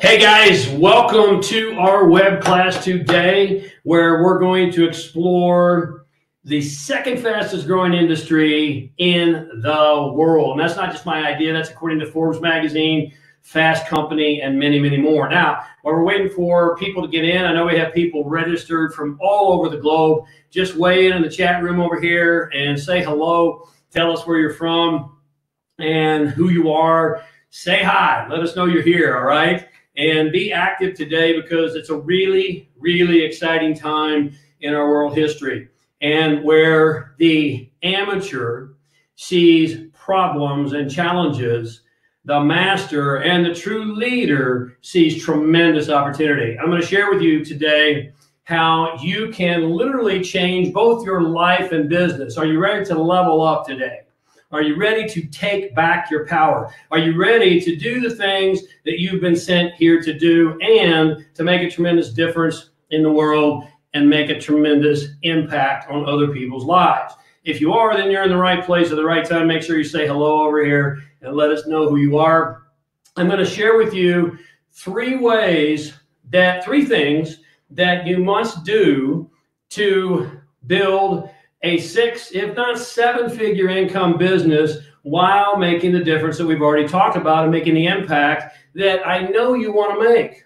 Hey guys, welcome to our web class today, where we're going to explore the second fastest growing industry in the world. And that's not just my idea, that's according to Forbes magazine, Fast Company, and many, many more. Now, while we're waiting for people to get in, I know we have people registered from all over the globe. Just weigh in the chat room over here and say hello. Tell us where you're from and who you are. Say hi. Let us know you're here, all right? And be active today because it's a really, really exciting time in our world history, and where the amateur sees problems and challenges, the master and the true leader sees tremendous opportunity. I'm going to share with you today how you can literally change both your life and business. Are you ready to level up today? Are you ready to take back your power? Are you ready to do the things that you've been sent here to do and to make a tremendous difference in the world and make a tremendous impact on other people's lives? If you are, then you're in the right place at the right time. Make sure you say hello over here and let us know who you are. I'm going to share with you three things that you must do to build a 6, if not 7-figure income business while making the difference that we've already talked about and making the impact that I know you want to make.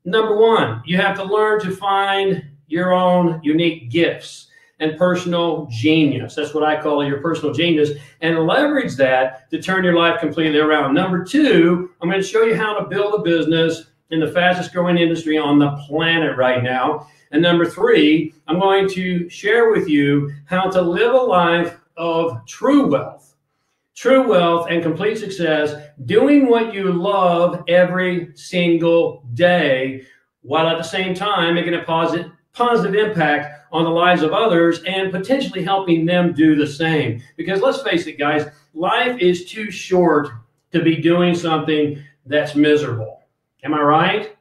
Number one, you have to learn to find your own unique gifts and personal genius. That's what I call your personal genius, and leverage that to turn your life completely around. Number two, I'm going to show you how to build a business in the fastest growing industry on the planet right now. And number three, I'm going to share with you how to live a life of true wealth and complete success, doing what you love every single day, while at the same time making a positive impact on the lives of others and potentially helping them do the same. Because let's face it, guys, life is too short to be doing something that's miserable. Am I right?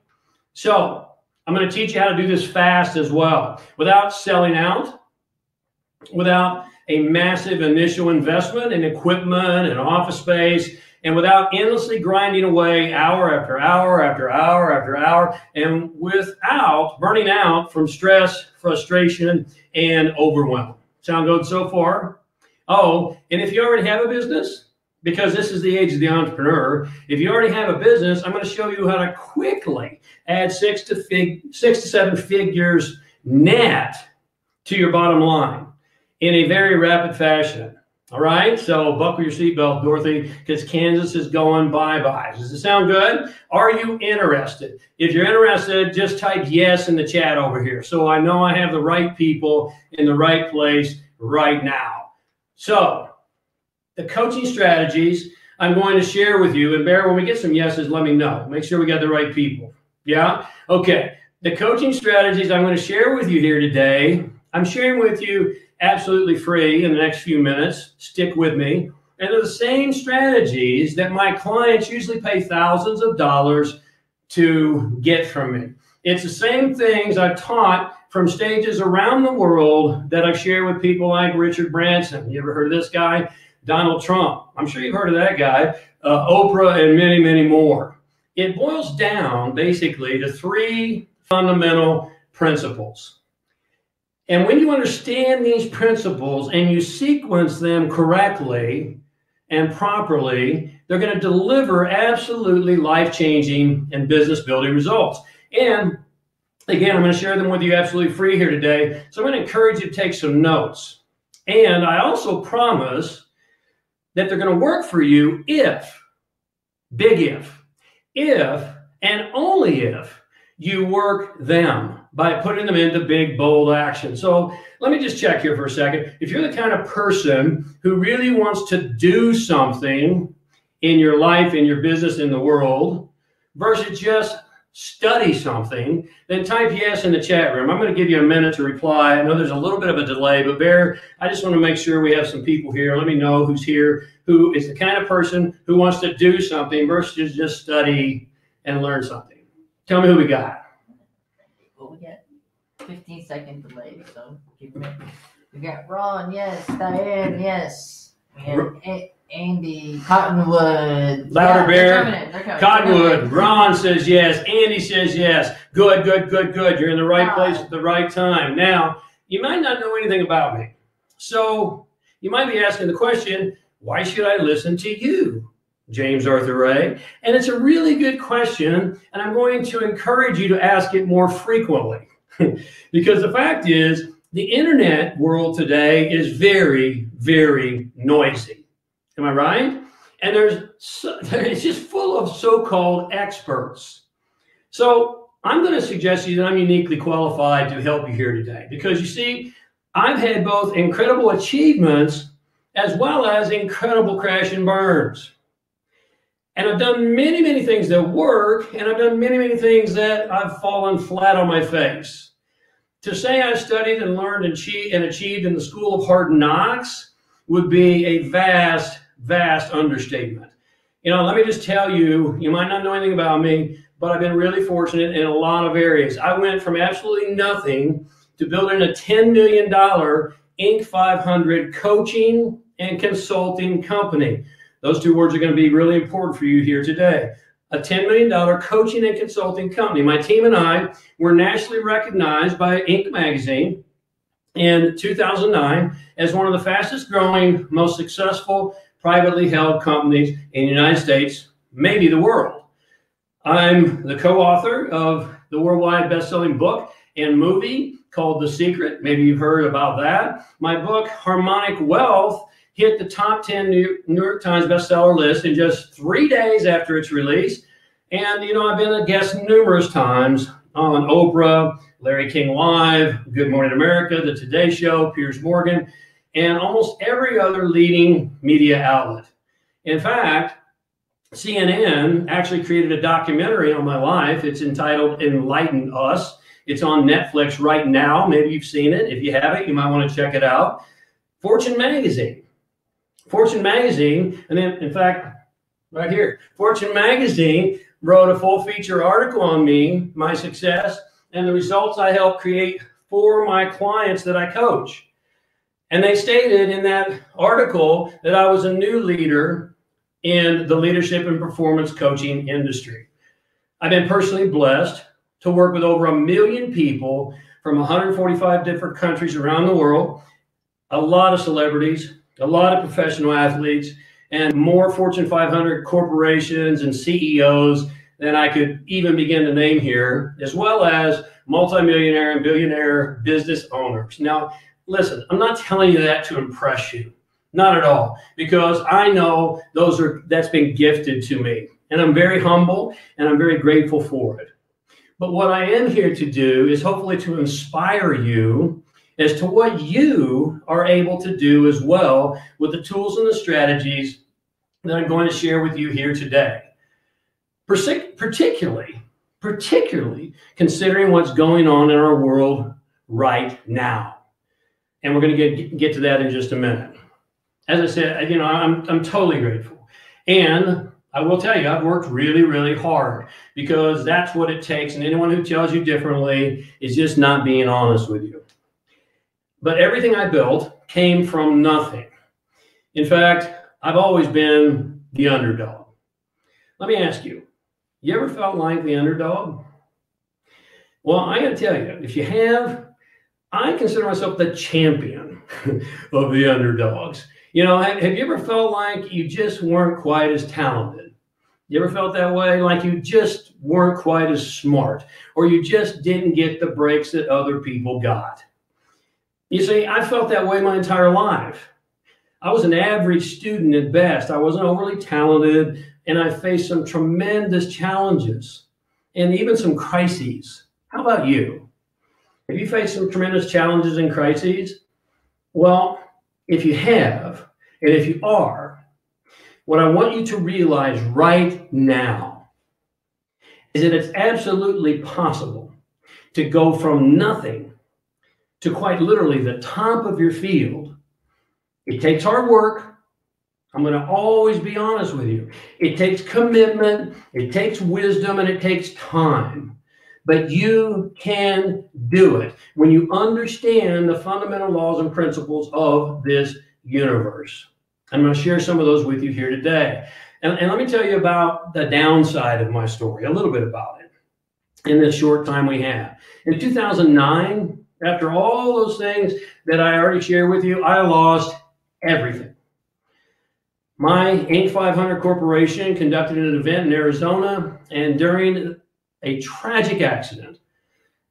So I'm going to teach you how to do this fast as well, without selling out, without a massive initial investment in equipment and office space, and without endlessly grinding away hour after hour after hour after hour, and without burning out from stress, frustration, and overwhelm. Sound good so far? Oh, and if you already have a business, because this is the age of the entrepreneur, if you already have a business, I'm going to show you how to quickly add 6 to 7 figures net to your bottom line in a very rapid fashion. All right, so buckle your seatbelt, Dorothy, because Kansas is going bye-bye. Does it sound good? Are you interested? If you're interested, just type yes in the chat over here, so I know I have the right people in the right place right now. So the coaching strategies I'm going to share with you, and Bear, when we get some yeses, let me know. Make sure we got the right people. Yeah? Okay. The coaching strategies I'm going to share with you here today, I'm sharing with you absolutely free in the next few minutes. Stick with me. And they're the same strategies that my clients usually pay thousands of dollars to get from me. It's the same things I've taught from stages around the world that I've shared with people like Richard Branson. You ever heard of this guy? Donald Trump. I'm sure you've heard of that guy. Oprah, and many, many more. It boils down basically to 3 fundamental principles. And when you understand these principles and you sequence them correctly and properly, they're going to deliver absolutely life-changing and business-building results. And again, I'm going to share them with you absolutely free here today. So I'm going to encourage you to take some notes. And I also promise that they're going to work for you if, big if and only if you work them by putting them into big, bold action. So let me just check here for a second. If you're the kind of person who really wants to do something in your life, in your business, in the world, versus just study something, then type yes in the chat room. I'm going to give you a minute to reply. I know there's a little bit of a delay, but Bear, I just want to make sure we have some people here. Let me know who's here, who is the kind of person who wants to do something versus just study and learn something. Tell me who we got. Well, we got 15-second delay, so we got Ron, yes. Diane, yes. And Andy, Cottonwood. Louder, Bear. They're coming. Cottonwood. Ron says yes. Andy says yes. Good, good, good, good. You're in the right place at the right time. Now, you might not know anything about me. So you might be asking the question, why should I listen to you, James Arthur Ray? And it's a really good question, and I'm going to encourage you to ask it more frequently. Because the fact is, the internet world today is very, very noisy. Am I right? And it's just full of so-called experts. So I'm going to suggest to you that I'm uniquely qualified to help you here today. Because you see, I've had both incredible achievements as well as incredible crash and burns. And I've done many, many things that work, and I've done many, many things that I've fallen flat on my face. To say I studied and learned and achieved in the school of hard knocks would be a vast, vast understatement. You know, let me just tell you, you might not know anything about me, but I've been really fortunate in a lot of areas. I went from absolutely nothing to building a $10 million Inc. 500 coaching and consulting company. Those two words are going to be really important for you here today. A $10 million coaching and consulting company. My team and I were nationally recognized by Inc. magazine in 2009 as one of the fastest growing, most successful privately held companies in the United States, maybe the world. I'm the co-author of the worldwide best-selling book and movie called The Secret. Maybe you've heard about that. My book, Harmonic Wealth, hit the top 10 New York Times bestseller list in just 3 days after its release. And, you know, I've been a guest numerous times on Oprah, Larry King Live, Good Morning America, The Today Show, Piers Morgan, and almost every other leading media outlet. In fact, CNN actually created a documentary on my life. It's entitled Enlighten Us. It's on Netflix right now. Maybe you've seen it. If you haven't, you might want to check it out. Fortune magazine, and then, in fact, right here, Fortune magazine wrote a full feature article on me, my success, and the results I helped create for my clients that I coach. And they stated in that article that I was a new leader in the leadership and performance coaching industry. I've been personally blessed to work with over 1 million people from 145 different countries around the world, a lot of celebrities, a lot of professional athletes, and more Fortune 500 corporations and CEOs than I could even begin to name here, as well as multimillionaire and billionaire business owners. Now, listen, I'm not telling you that to impress you, not at all, because I know that's been gifted to me, and I'm very humble and I'm very grateful for it. But what I am here to do is hopefully to inspire you as to what you are able to do as well with the tools and the strategies that I'm going to share with you here today. Particularly considering what's going on in our world right now. And we're going to get to that in just a minute. As I said, you know, I'm totally grateful. And I will tell you, I've worked really, really hard because that's what it takes. And anyone who tells you differently is just not being honest with you. But everything I built came from nothing. In fact, I've always been the underdog. Let me ask you, you ever felt like the underdog? Well, I got to tell you, if you have, I consider myself the champion of the underdogs. You know, have you ever felt like you just weren't quite as talented? You ever felt that way? Like you just weren't quite as smart, or you just didn't get the breaks that other people got? You see, I felt that way my entire life. I was an average student at best. I wasn't overly talented, and I faced some tremendous challenges and even some crises. How about you? Have you faced some tremendous challenges and crises? Well, if you have, and if you are, what I want you to realize right now is that it's absolutely possible to go from nothing to quite literally the top of your field. It takes hard work. I'm going to always be honest with you. It takes commitment, it takes wisdom, and it takes time. But you can do it when you understand the fundamental laws and principles of this universe. I'm going to share some of those with you here today. And let me tell you about the downside of my story, a little bit about it in this short time we have. In 2009, after all those things that I already shared with you, I lost everything. My Inc. 500 corporation conducted an event in Arizona, and during a tragic accident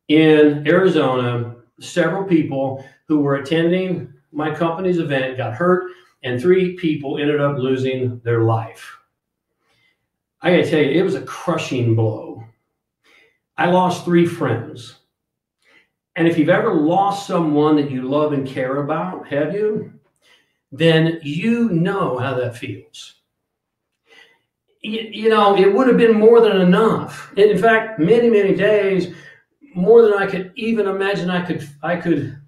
in Arizona, several people who were attending my company's event got hurt, and 3 people ended up losing their life. I gotta tell you, it was a crushing blow. I lost 3 friends. And if you've ever lost someone that you love and care about, have you? Then you know how that feels. You know, it would have been more than enough. In fact, many, many days, more than I could even imagine I could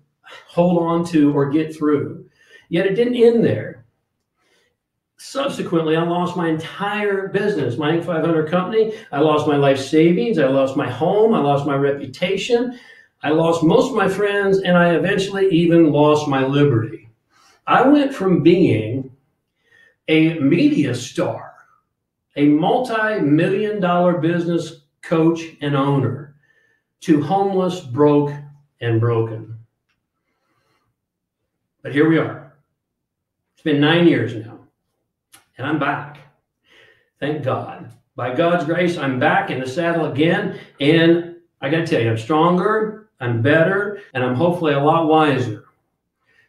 hold on to or get through. Yet it didn't end there. Subsequently, I lost my entire business, my Inc. 500 company. I lost my life savings. I lost my home. I lost my reputation. I lost most of my friends, and I eventually even lost my liberty. I went from being a media star, a multi-million-dollar business coach and owner, to homeless, broke, and broken. But here we are. It's been 9 years now, and I'm back. Thank God. By God's grace, I'm back in the saddle again, and I got to tell you, I'm stronger, I'm better, and I'm hopefully a lot wiser.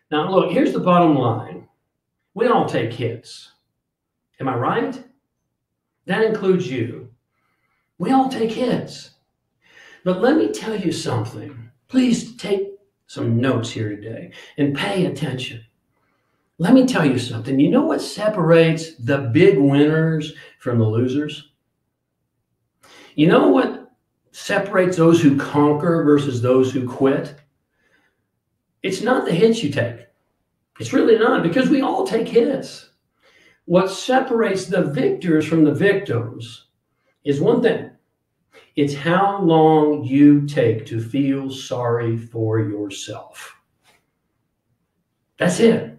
Now, look, here's the bottom line. We all take hits. Am I right? That includes you. We all take hits. But let me tell you something. Please take some notes here today and pay attention. Let me tell you something. You know what separates the big winners from the losers? You know what separates those who conquer versus those who quit? It's not the hits you take. It's really not, because we all take hits. What separates the victors from the victims is one thing. It's how long you take to feel sorry for yourself. That's it.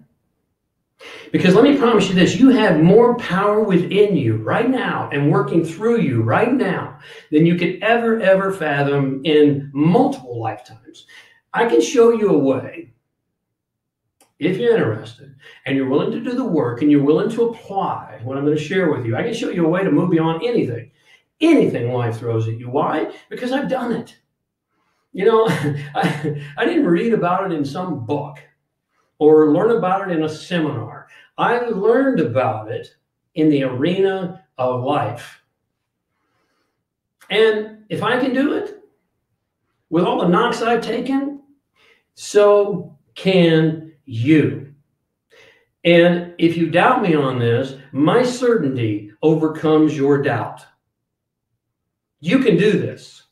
Because let me promise you this, you have more power within you right now and working through you right now than you could ever fathom in multiple lifetimes. I can show you a way, if you're interested and you're willing to do the work and you're willing to apply what I'm going to share with you. I can show you a way to move beyond anything life throws at you. Why? Because I've done it. You know, I didn't read about it in some book or learn about it in a seminar. I learned about it in the arena of life. And if I can do it with all the knocks I've taken, so can you. And if you doubt me on this, my certainty overcomes your doubt. You can do this.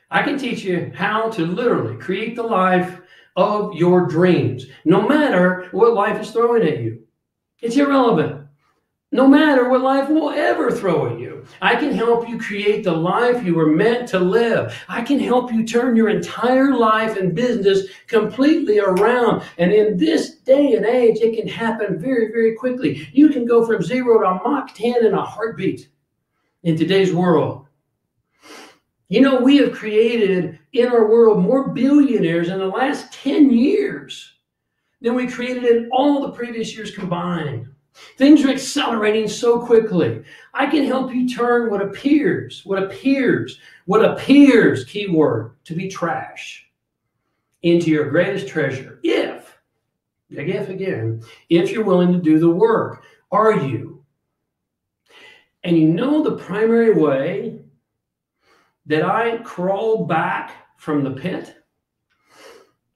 I can teach you how to literally create the life of your dreams, no matter what life is throwing at you. It's irrelevant. No matter what life will ever throw at you, I can help you create the life you were meant to live. I can help you turn your entire life and business completely around. And in this day and age, it can happen very quickly. You can go from 0 to Mach 10 in a heartbeat in today's world. You know, we have created in our world more billionaires in the last 10 years than we created in all the previous years combined. Things are accelerating so quickly. I can help you turn what appears, keyword, to be trash into your greatest treasure. If you're willing to do the work. Are you? And you know the primary way that I crawl back from the pit?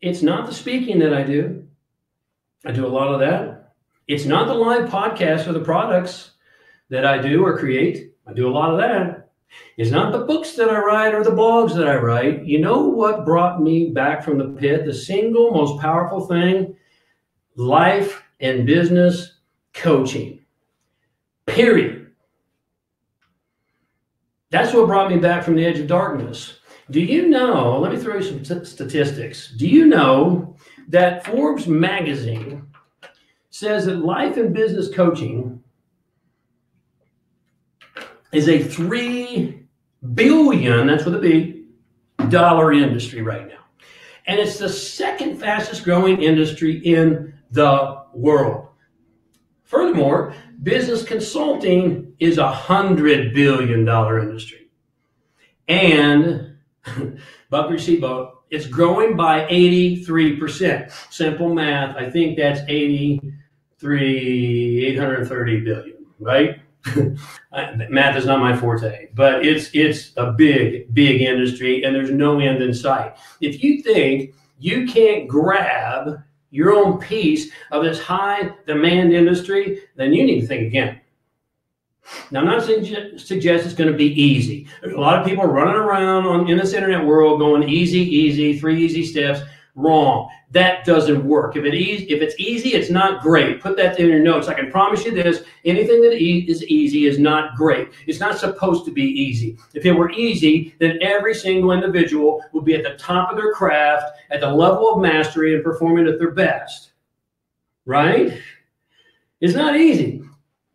It's not the speaking that I do. I do a lot of that. It's not the live podcasts or the products that I do or create. I do a lot of that. It's not the books that I write or the blogs that I write. You know what brought me back from the pit? The single most powerful thing? Life and business coaching. Period. That's what brought me back from the edge of darkness. Do you know, let me throw you some statistics. Do you know that Forbes magazine says that life and business coaching is a $3 billion, that's with a B, dollar industry right now. And it's the second fastest growing industry in the world. Furthermore, business consulting is a $100 billion industry. And, buck your seatbelt, it's growing by 83%. Simple math, I think that's 830 billion, right? Math is not my forte, but it's a big, big industry, and there's no end in sight. If you think you can't grab your own piece of this high demand industry, then you need to think again. Now, I'm not suggest it's going to be easy. There's a lot of people running around in this internet world going easy, easy, 3 easy steps. Wrong. That doesn't work. If it's easy, it's not great. Put that in your notes. I can promise you this, anything that is easy is not great. It's not supposed to be easy. If it were easy, then every single individual would be at the top of their craft, at the level of mastery, and performing at their best. Right? It's not easy.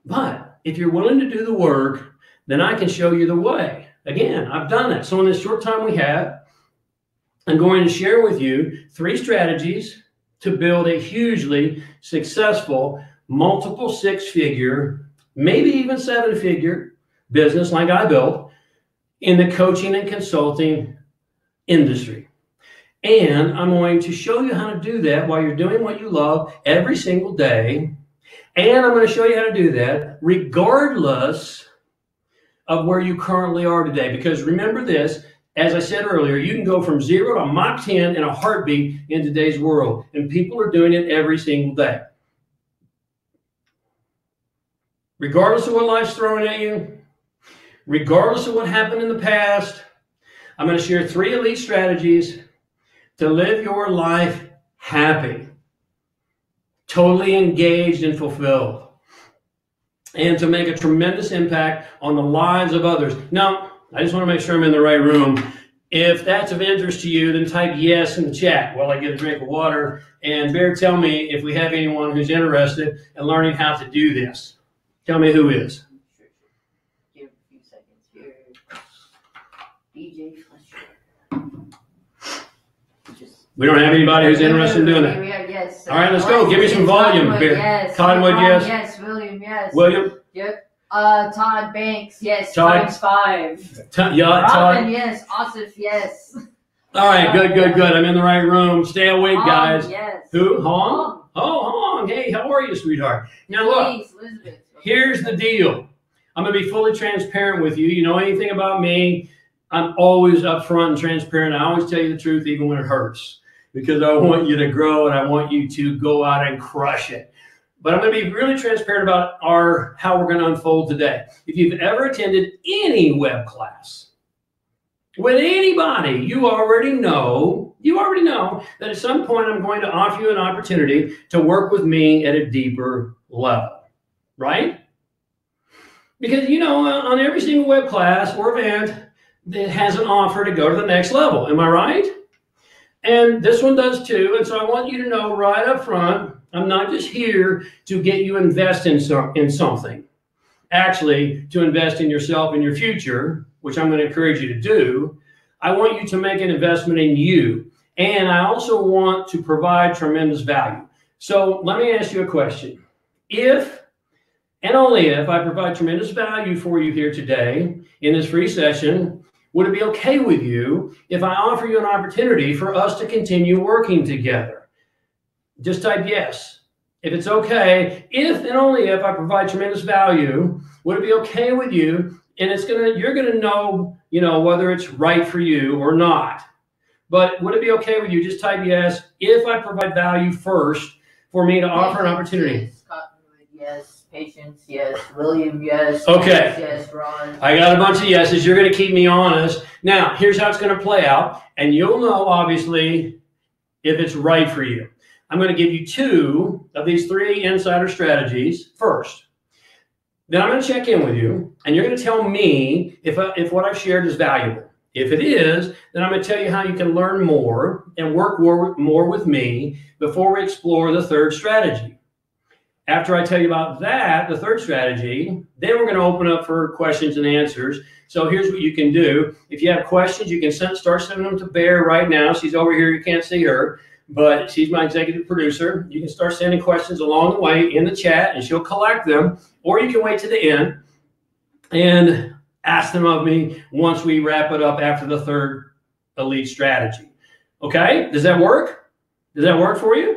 But if you're willing to do the work, then I can show you the way. Again, I've done it. So in this short time we have, I'm going to share with you 3 strategies to build a hugely successful, multiple 6-figure, maybe even 7-figure business like I built in the coaching and consulting industry. And I'm going to show you how to do that while you're doing what you love every single day. And I'm going to show you how to do that regardless of where you currently are today. Because remember this, as I said earlier, you can go from 0 to Mach 10 in a heartbeat in today's world. And people are doing it every single day. Regardless of what life's throwing at you, regardless of what happened in the past, I'm going to share 3 elite strategies to live your life happy, totally engaged and fulfilled, and to make a tremendous impact on the lives of others. Now, I just want to make sure I'm in the right room. If that's of interest to you, then type yes in the chat while I get a drink of water. And Bear, tell me if we have anyone who's interested in learning how to do this. Tell me who is. Give a few seconds here. DJ Fletcher. We don't have anybody who's interested in doing that. Yes. All right, let's go. Give me some volume, Bear. Yes. Cottonwood, yes. Yes. William, yes. William? Yep. Todd Banks, yes. Todd. ×5. Yeah, Todd. Robin, yes. Asif, yes. All right, good. I'm in the right room. Stay awake, guys. Yes. Who? Hong? Oh, Hong. Hey, how are you, sweetheart? Now, look, Elizabeth. here's the deal. I'm going to be fully transparent with you. You know anything about me, I'm always upfront and transparent. I always tell you the truth, even when it hurts, because I want you to grow and I want you to go out and crush it. But I'm going to be really transparent about how we're going to unfold today. If you've ever attended any web class with anybody, you already know that at some point I'm going to offer you an opportunity to work with me at a deeper level, right? Because, you know, on every single web class or event, it has an offer to go to the next level. Am I right? And this one does too. And so I want you to know right up front, I'm not just here to get you invest in something. Actually, to invest in yourself and your future, which I'm going to encourage you to do. I want you to make an investment in you. And I also want to provide tremendous value. So let me ask you a question. If and only if I provide tremendous value for you here today in this free session, would it be okay with you if I offer you an opportunity for us to continue working together? Just type yes. If it's okay, if and only if I provide tremendous value, would it be okay with you? And you're gonna know, whether it's right for you or not. But would it be okay with you? Just type yes if I provide value first for me to offer an opportunity. Yes. Cottonwood, yes. Patience, yes. William, yes. Okay. Yes. Ron. I got a bunch of yeses. You're going to keep me honest. Now, here's how it's going to play out. And you'll know, obviously, if it's right for you. I'm going to give you 2 of these 3 insider strategies first. Then I'm going to check in with you. And you're going to tell me if what I've shared is valuable. If it is, then I'm going to tell you how you can learn more and work more with me before we explore the 3rd strategy. After I tell you about that, the third strategy, then we're going to open up for questions and answers. So here's what you can do. If you have questions, you can start sending them to Bear right now. She's over here. You can't see her, but she's my executive producer. You can start sending questions along the way in the chat, and she'll collect them. Or you can wait to the end and ask them of me once we wrap it up after the third elite strategy. Okay? Does that work? Does that work for you?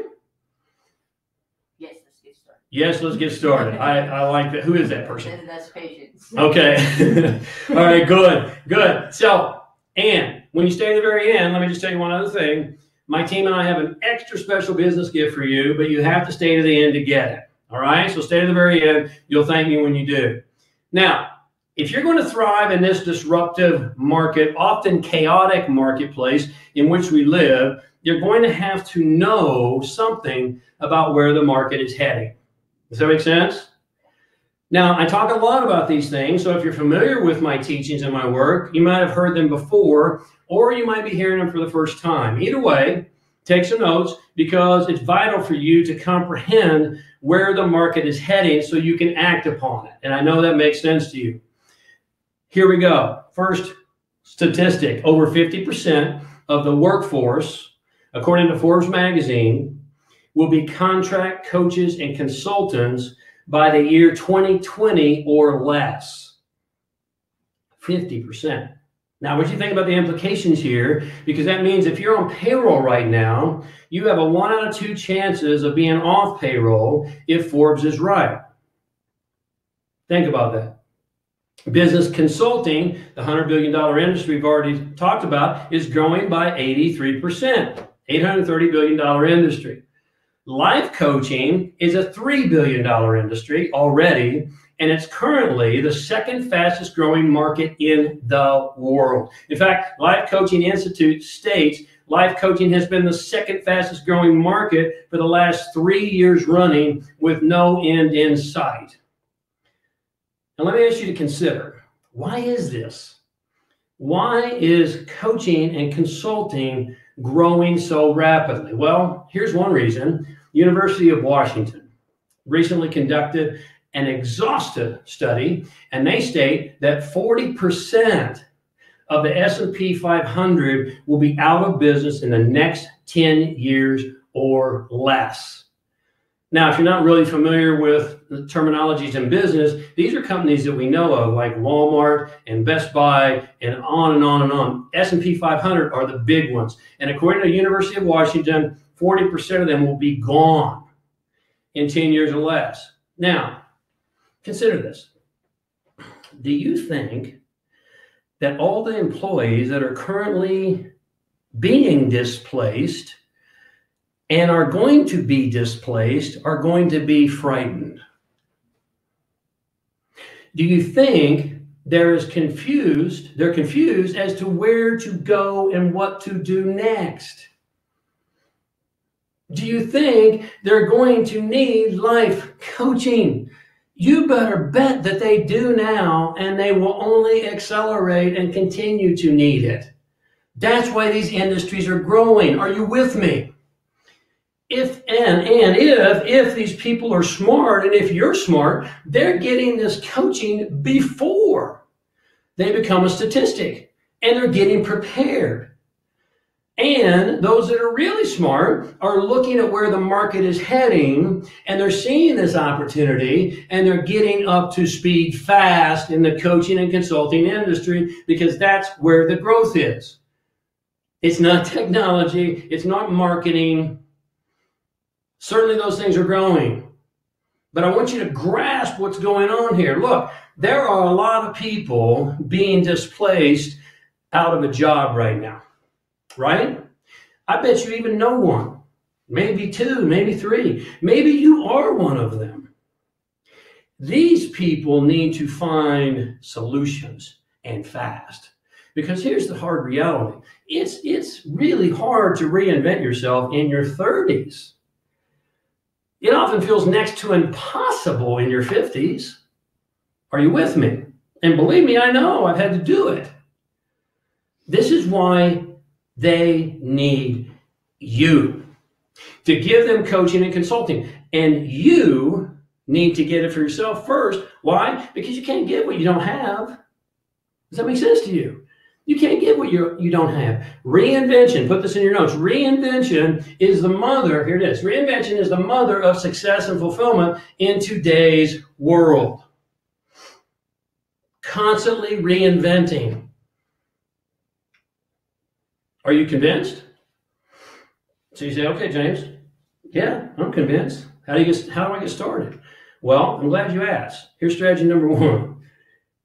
Yes, let's get started. I like that. Who is that person? That's patience. Okay. All right, good. So, and when you stay to the very end, let me just tell you one other thing. My team and I have an extra special business gift for you, but you have to stay to the end to get it. All right? So stay to the very end. You'll thank me when you do. Now, if you're going to thrive in this disruptive market, often chaotic marketplace in which we live, you're going to have to know something about where the market is heading. Does that make sense? Now, I talk a lot about these things, so if you're familiar with my teachings and my work, you might have heard them before, or you might be hearing them for the first time. Either way, take some notes because it's vital for you to comprehend where the market is heading so you can act upon it. And I know that makes sense to you. Here we go. First statistic, over 50% of the workforce, according to Forbes magazine, will be contract coaches and consultants by the year 2020 or less. 50%. Now, what do you think about the implications here? Because that means if you're on payroll right now, you have a 1 out of 2 chances of being off payroll if Forbes is right. Think about that. Business consulting, the $100 billion industry we've already talked about, is growing by 83%, $830 billion industry. Life coaching is a $3 billion industry already, and it's currently the second fastest growing market in the world. In fact, Life Coaching Institute states life coaching has been the second fastest growing market for the last 3 years running with no end in sight. Now, let me ask you to consider, why is this? Why is coaching and consulting growing so rapidly? Well, here's one reason. University of Washington recently conducted an exhaustive study, and they state that 40% of the S&P 500 will be out of business in the next 10 years or less. Now, if you're not really familiar with the terminologies in business, these are companies that we know of, like Walmart and Best Buy and on and on and on. S&P 500 are the big ones. And according to the University of Washington, 40% of them will be gone in 10 years or less. Now, consider this. Do you think that all the employees that are currently being displaced and are going to be displaced are going to be frightened? Do you think they're confused as to where to go and what to do next? Do you think they're going to need life coaching? You better bet that they do now, and they will only accelerate and continue to need it. That's why these industries are growing. Are you with me? If these people are smart, and if you're smart, they're getting this coaching before they become a statistic, and they're getting prepared. And those that are really smart are looking at where the market is heading, and they're seeing this opportunity, and they're getting up to speed fast in the coaching and consulting industry because that's where the growth is. It's not technology. It's not marketing. Certainly those things are growing. But I want you to grasp what's going on here. Look, there are a lot of people being displaced out of a job right now. Right? I bet you even know one, maybe 2, maybe 3. Maybe you are one of them. These people need to find solutions and fast. Because here's the hard reality. It's really hard to reinvent yourself in your 30s. It often feels next to impossible in your 50s. Are you with me? And believe me, I know, I've had to do it. This is why they need you to give them coaching and consulting. And you need to get it for yourself first. Why? Because you can't get what you don't have. Does that make sense to you? You can't get what you don't have. Reinvention, put this in your notes. Reinvention is the mother, here it is. Reinvention is the mother of success and fulfillment in today's world. Constantly reinventing. Are you convinced? So you say, okay, James, yeah, I'm convinced. How do I get started? Well, I'm glad you asked. Here's strategy number one.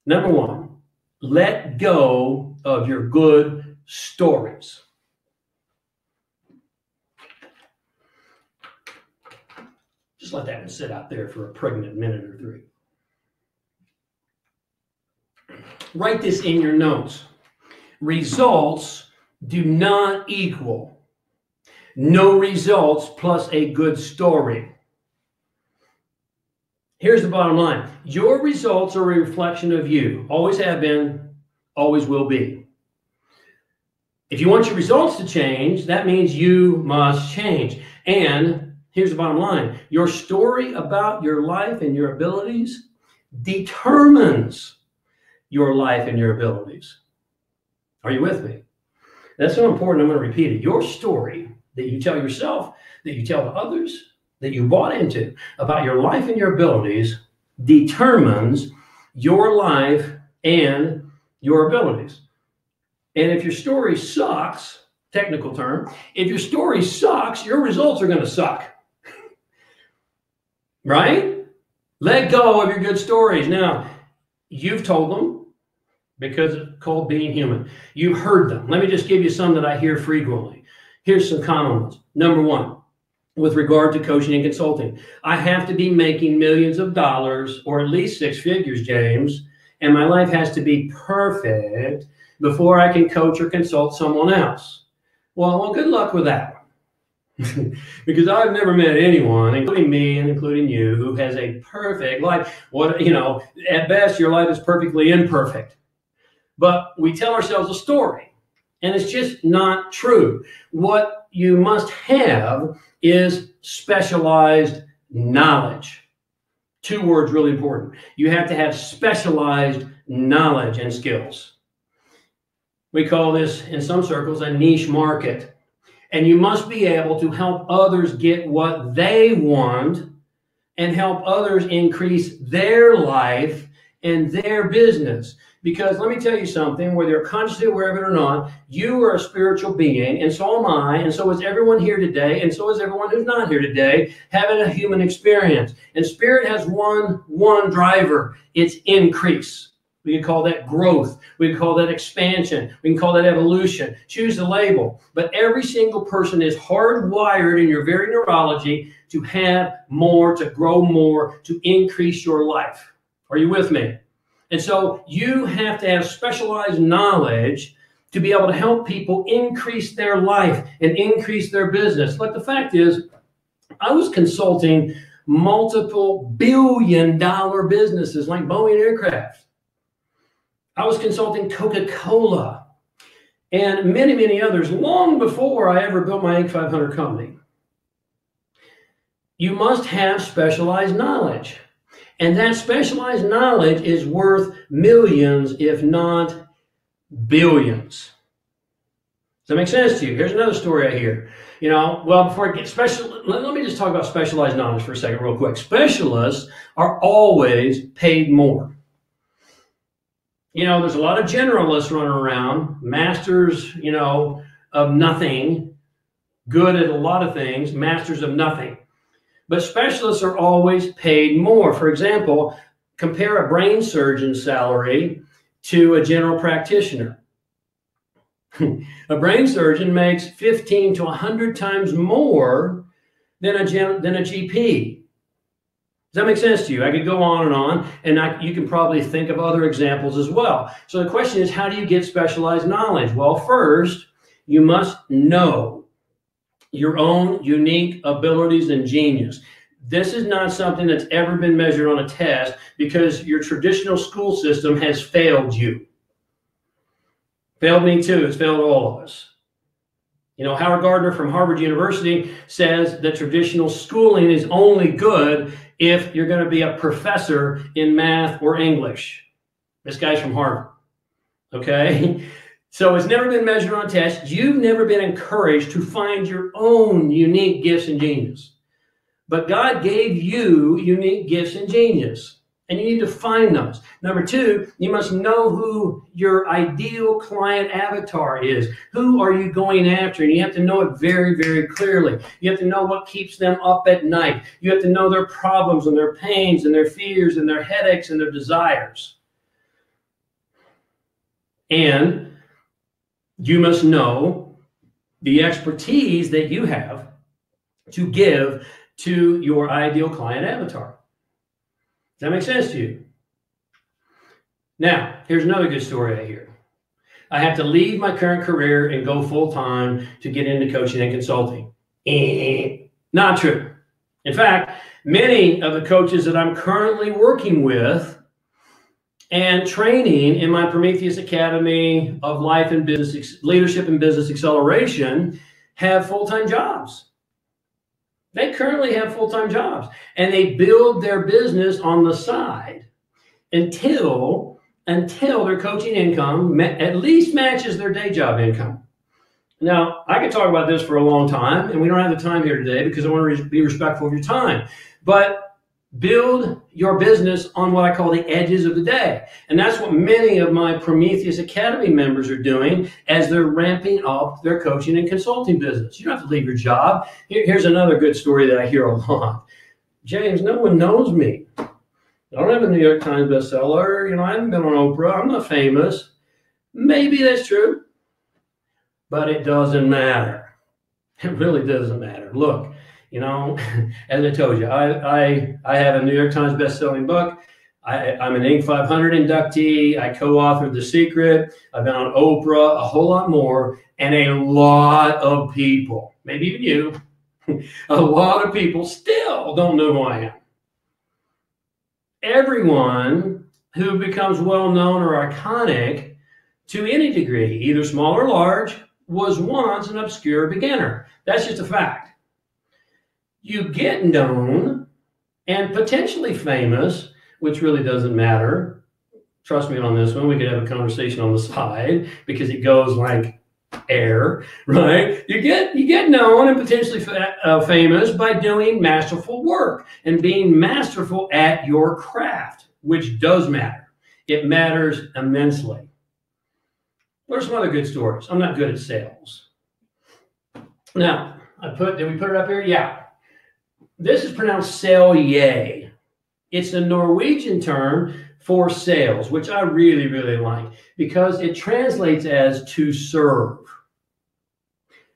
Number one, let go of your good stories. Just let that one sit out there for a pregnant minute or three. Write this in your notes. Results do not equal no results plus a good story. Here's the bottom line. Your results are a reflection of you. Always have been, always will be. If you want your results to change, that means you must change. And here's the bottom line. Your story about your life and your abilities determines your life and your abilities. Are you with me? That's so important. I'm going to repeat it. Your story that you tell yourself, that you tell to others, that you bought into about your life and your abilities determines your life and your abilities. And if your story sucks, technical term, if your story sucks, your results are going to suck. Right? Let go of your good stories. Now, you've told them because it's called being human. You've heard them. Let me just give you some that I hear frequently. Here's some common ones. Number one, with regard to coaching and consulting, I have to be making millions of dollars or at least six figures, James, and my life has to be perfect before I can coach or consult someone else. Well, good luck with that one. Because I've never met anyone, including me and including you, who has a perfect life. At best, your life is perfectly imperfect. But we tell ourselves a story, and it's just not true. What you must have is specialized knowledge. Two words really important. You have to have specialized knowledge and skills. We call this, in some circles, a niche market. And you must be able to help others get what they want and help others increase their life and their business. Because let me tell you something, whether you're consciously aware of it or not, you are a spiritual being, and so am I, and so is everyone here today, and so is everyone who's not here today, having a human experience. And spirit has one driver. It's increase. We can call that growth. We can call that expansion. We can call that evolution. Choose the label. But every single person is hardwired in your very neurology to have more, to grow more, to increase your life. Are you with me? And so you have to have specialized knowledge to be able to help people increase their life and increase their business. But the fact is, I was consulting multiple billion-dollar businesses like Boeing Aircraft. I was consulting Coca-Cola and many, many others long before I ever built my Inc. 500 company. You must have specialized knowledge. And that specialized knowledge is worth millions, if not billions. Does that make sense to you? Here's another story I hear. Before I get let me just talk about specialized knowledge for a second real quick. Specialists are always paid more. There's a lot of generalists running around, masters, of nothing, good at a lot of things, masters of nothing. But specialists are always paid more. For example, compare a brain surgeon's salary to a general practitioner. A brain surgeon makes 15 to 100 times more than a GP. Does that make sense to you? I could go on, and you can probably think of other examples as well. So the question is, how do you get specialized knowledge? Well, first, you must know your own unique abilities and genius. This is not something that's ever been measured on a test because your traditional school system has failed you. Failed me too. It's failed all of us. You know, Howard Gardner from Harvard University says that traditional schooling is only good if you're going to be a professor in math or English. This guy's from Harvard. Okay? So it's never been measured on tests. You've never been encouraged to find your own unique gifts and genius. But God gave you unique gifts and genius, and you need to find those. Number two, you must know who your ideal client avatar is. Who are you going after? And you have to know it very, very clearly. You have to know what keeps them up at night. You have to know their problems and their pains and their fears and their headaches and their desires. And you must know the expertise that you have to give to your ideal client avatar. Does that make sense to you? Now, here's another good story I hear. I have to leave my current career and go full-time to get into coaching and consulting. Not true. In fact, many of the coaches that I'm currently working with and training in my Prometheus Academy of Life and Business Leadership and Business Acceleration have full-time jobs. They currently have full-time jobs, and they build their business on the side until their coaching income at least matches their day job income. Now, I could talk about this for a long time, and we don't have the time here today because I want to be respectful of your time. But build your business on what I call the edges of the day. And that's what many of my Prometheus Academy members are doing as they're ramping up their coaching and consulting business. You don't have to leave your job. Here's another good story that I hear a lot. James, no one knows me. I don't have a New York Times bestseller. You know, I haven't been on Oprah. I'm not famous. Maybe that's true, but it doesn't matter. It really doesn't matter. Look, you know, as I told you, I have a New York Times best-selling book. I'm an Inc. 500 inductee. I co-authored The Secret. I've been on Oprah, a whole lot more, and a lot of people, maybe even you, a lot of people still don't know who I am. Everyone who becomes well-known or iconic to any degree, either small or large, was once an obscure beginner. That's just a fact. You get known and potentially famous, which really doesn't matter. Trust me on this one. We could have a conversation on the side because it goes like air, right? You get known and potentially famous by doing masterful work and being masterful at your craft, which does matter. It matters immensely. What are some other good stories? I'm not good at sales. Now, did we put it up here? Yeah. This is pronounced selje. It's a Norwegian term for sales, which I really, really like because it translates as to serve.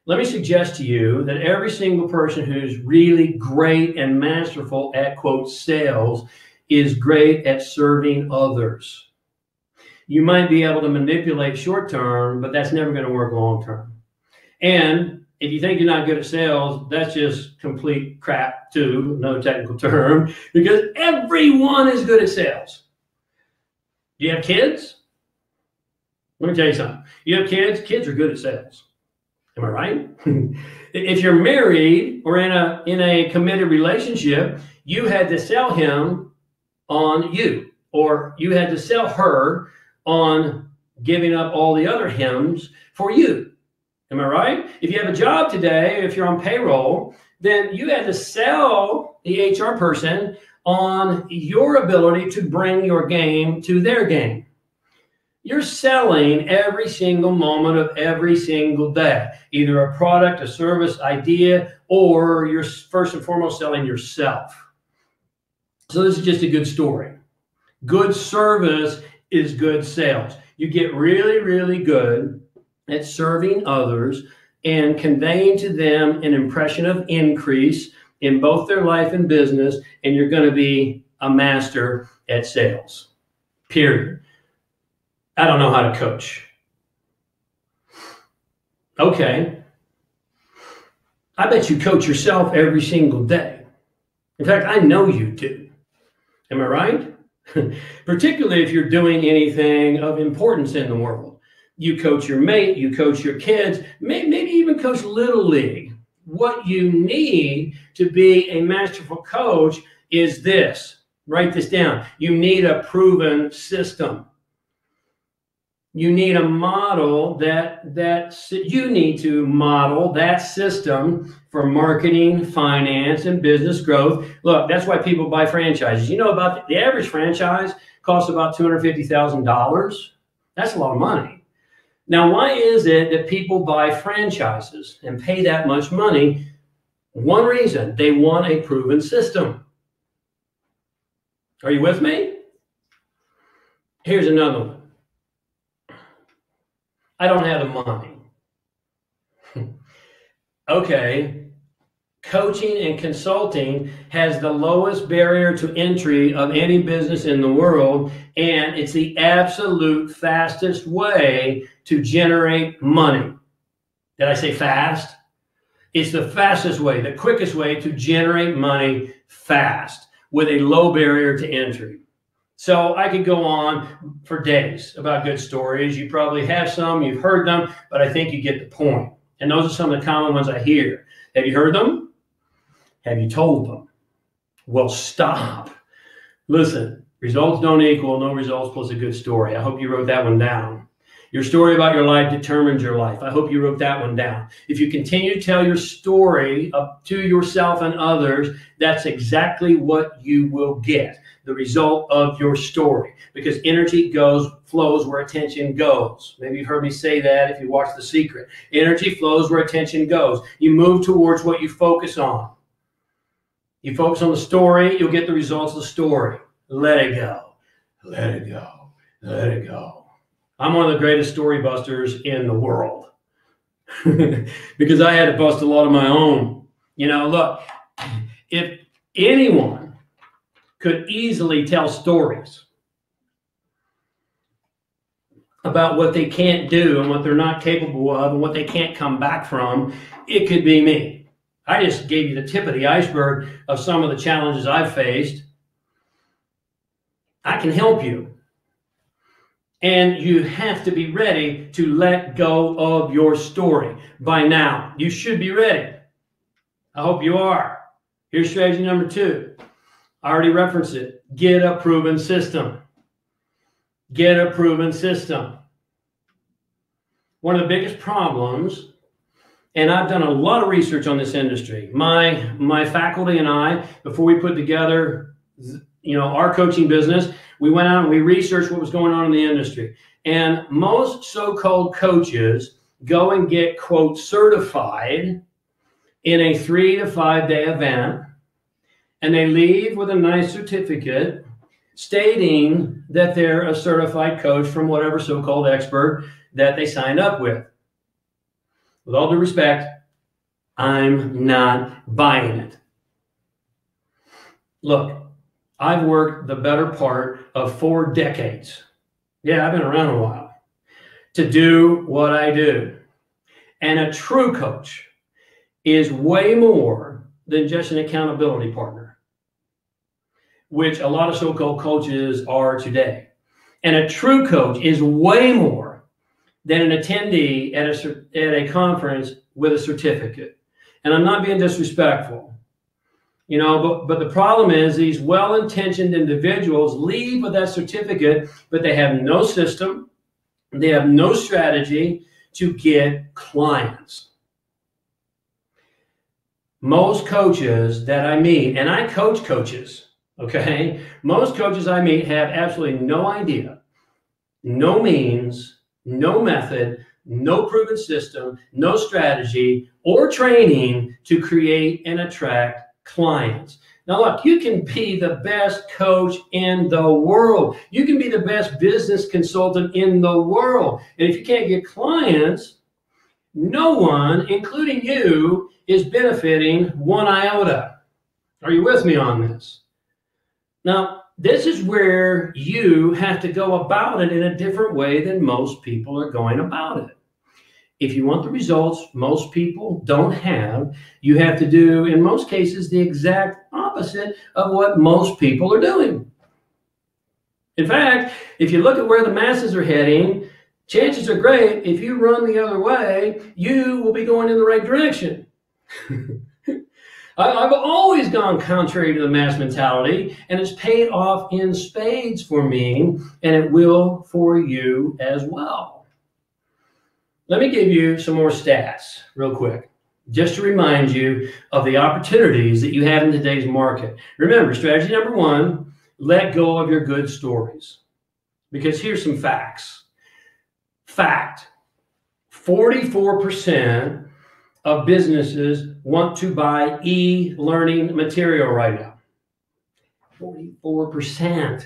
Let me suggest to you that every single person who's really great and masterful at, quote, sales is great at serving others. You might be able to manipulate short term, but that's never going to work long term. And if you think you're not good at sales, that's just complete crap too, another technical term, because everyone is good at sales. Do you have kids? Let me tell you something. You have kids? Kids are good at sales. Am I right? If you're married or in a committed relationship, you had to sell him on you, or you had to sell her on giving up all the other hymns for you. Am I right? If you have a job today, if you're on payroll, then you had to sell the HR person on your ability to bring your game to their game. You're selling every single moment of every single day, either a product, a service, idea, or you're first and foremost selling yourself. So this is just a good story. Good service is good sales. You get really, really good at serving others and conveying to them an impression of increase in both their life and business, and you're going to be a master at sales, period. I don't know how to coach. Okay. I bet you coach yourself every single day. In fact, I know you do. Am I right? Particularly if you're doing anything of importance in the world. You coach your mate, you coach your kids, maybe even coach Little League. What you need to be a masterful coach is this. Write this down. You need a proven system. You need a model you need to model that system for marketing, finance, and business growth. Look, that's why people buy franchises. You know, about the average franchise costs about $250,000. That's a lot of money. Now, why is it that people buy franchises and pay that much money? One reason: they want a proven system. Are you with me? Here's another one. I don't have the money. Okay, coaching and consulting has the lowest barrier to entry of any business in the world, and it's the absolute fastest way to generate money. Did I say fast? It's the fastest way, the quickest way to generate money fast with a low barrier to entry. So I could go on for days about good stories. You probably have some, you've heard them, but I think you get the point. And those are some of the common ones I hear. Have you heard them? Have you told them? Well, stop. Listen, results don't equal no results plus a good story. I hope you wrote that one down. Your story about your life determines your life. I hope you wrote that one down. If you continue to tell your story up to yourself and others, that's exactly what you will get. The result of your story, because energy flows where attention goes. Maybe you've heard me say that if you watch The Secret. Energy flows where attention goes. You move towards what you focus on. You focus on the story, you'll get the results of the story. Let it go. Let it go. Let it go. I'm one of the greatest story busters in the world because I had to bust a lot of my own. You know, look, if anyone could easily tell stories about what they can't do and what they're not capable of and what they can't come back from, it could be me. I just gave you the tip of the iceberg of some of the challenges I've faced. I can help you. And you have to be ready to let go of your story by now. You should be ready. I hope you are. Here's strategy number 2. I already referenced it. Get a proven system. Get a proven system. One of the biggest problems, and I've done a lot of research on this industry. My faculty and I, before we put together, our coaching business, we went out and we researched what was going on in the industry. And most so-called coaches go and get, quote, certified in a 3 to 5 day event. And they leave with a nice certificate stating that they're a certified coach from whatever so-called expert that they signed up with. With all due respect, I'm not buying it. Look, I've worked the better part of 4 decades. Yeah, I've been around a while to do what I do. And a true coach is way more than just an accountability partner, which a lot of so-called coaches are today. And a true coach is way more than an attendee at a conference with a certificate. And I'm not being disrespectful. But the problem is these well-intentioned individuals leave with that certificate, but they have no system, they have no strategy to get clients. Most coaches that I meet, and I coach coaches, okay? Most coaches I meet have absolutely no idea, no means, no method, no proven system, no strategy or training to create and attract clients. Now look, you can be the best coach in the world. You can be the best business consultant in the world. And if you can't get clients, no one, including you, is benefiting one iota. Are you with me on this? Now, this is where you have to go about it in a different way than most people are going about it. If you want the results most people don't have, you have to do, in most cases, the exact opposite of what most people are doing. In fact, if you look at where the masses are heading, chances are great if you run the other way, you will be going in the right direction. I've always gone contrary to the mass mentality, and it's paid off in spades for me, and it will for you as well. Let me give you some more stats real quick, just to remind you of the opportunities that you have in today's market. Remember, strategy number one, let go of your good stories. Because here's some facts. Fact, 44% of businesses want to buy e-learning material right now. 44%.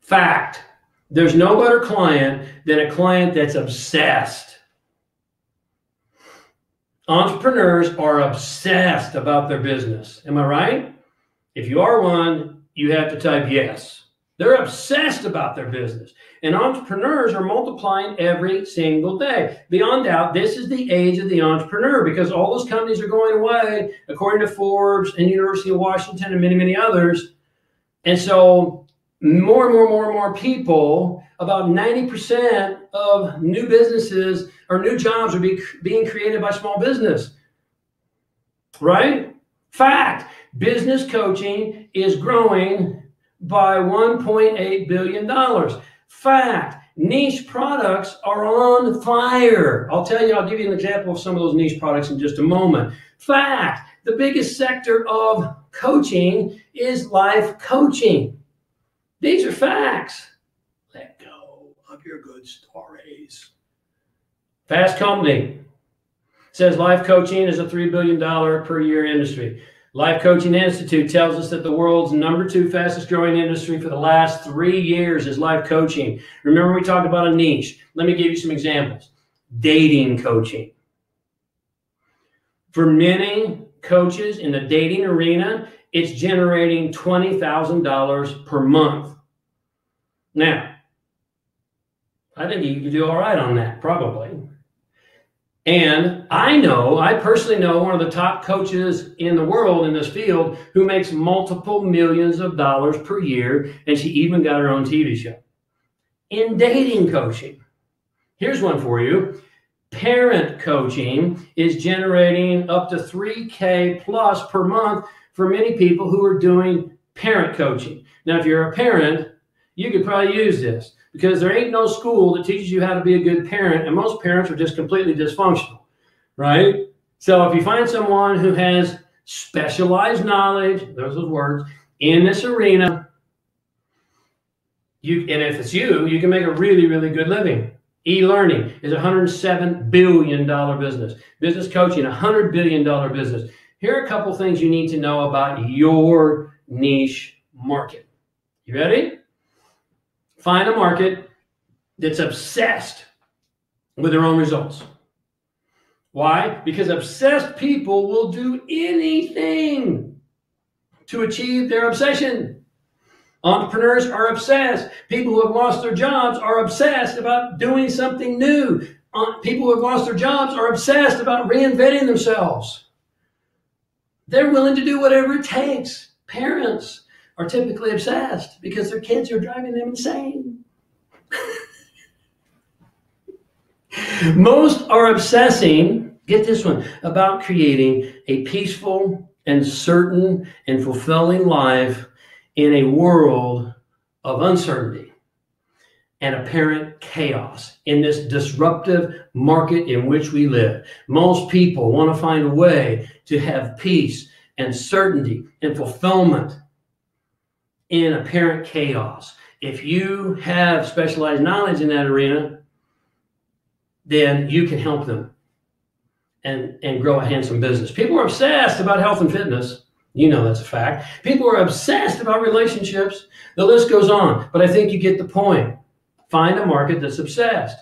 Fact, there's no better client than a client that's obsessed. Entrepreneurs are obsessed about their business. Am I right? If you are one, you have to type yes. They're obsessed about their business. And entrepreneurs are multiplying every single day. Beyond doubt, this is the age of the entrepreneur because all those companies are going away, according to Forbes and University of Washington and many, many others. And so more and more people, about 90% of new businesses or new jobs are being created by small business, right? Fact, business coaching is growing by $1.8 billion. Fact, niche products are on fire. I'll give you an example of some of those niche products in just a moment. Fact, the biggest sector of coaching is life coaching. These are facts. Let go of your good stories. Fast Company says life coaching is a $3 billion per year industry. Life Coaching Institute tells us that the world's #2 fastest growing industry for the last 3 years is life coaching. Remember, we talked about a niche. Let me give you some examples. Dating coaching. For many coaches in the dating arena, it's generating $20,000 per month. Now, I think you could do all right on that, probably. And I personally know one of the top coaches in the world in this field who makes multiple millions of dollars per year, and she even got her own TV show. In dating coaching, here's one for you. Parent coaching is generating up to $3K plus per month for many people who are doing parent coaching. Now, if you're a parent, you could probably use this because there ain't no school that teaches you how to be a good parent, and most parents are just completely dysfunctional, right? So if you find someone who has specialized knowledge, those words, in this arena, and if it's you can make a really, really good living. E-learning is a $107 billion business. Business coaching, $100 billion business. Here are a couple things you need to know about your niche market. You ready? Find a market that's obsessed with their own results. Why? Because obsessed people will do anything to achieve their obsession. Entrepreneurs are obsessed. People who have lost their jobs are obsessed about doing something new. People who have lost their jobs are obsessed about reinventing themselves. They're willing to do whatever it takes. Parents are typically obsessed because their kids are driving them insane. Most are obsessing, get this one, about creating a peaceful and certain and fulfilling life in a world of uncertainty and apparent chaos in this disruptive market in which we live. Most people want to find a way to have peace and certainty and fulfillment in apparent chaos. If you have specialized knowledge in that arena, then you can help them and grow a handsome business. People are obsessed about health and fitness. You know that's a fact. People are obsessed about relationships. The list goes on, but I think you get the point. Find a market that's obsessed.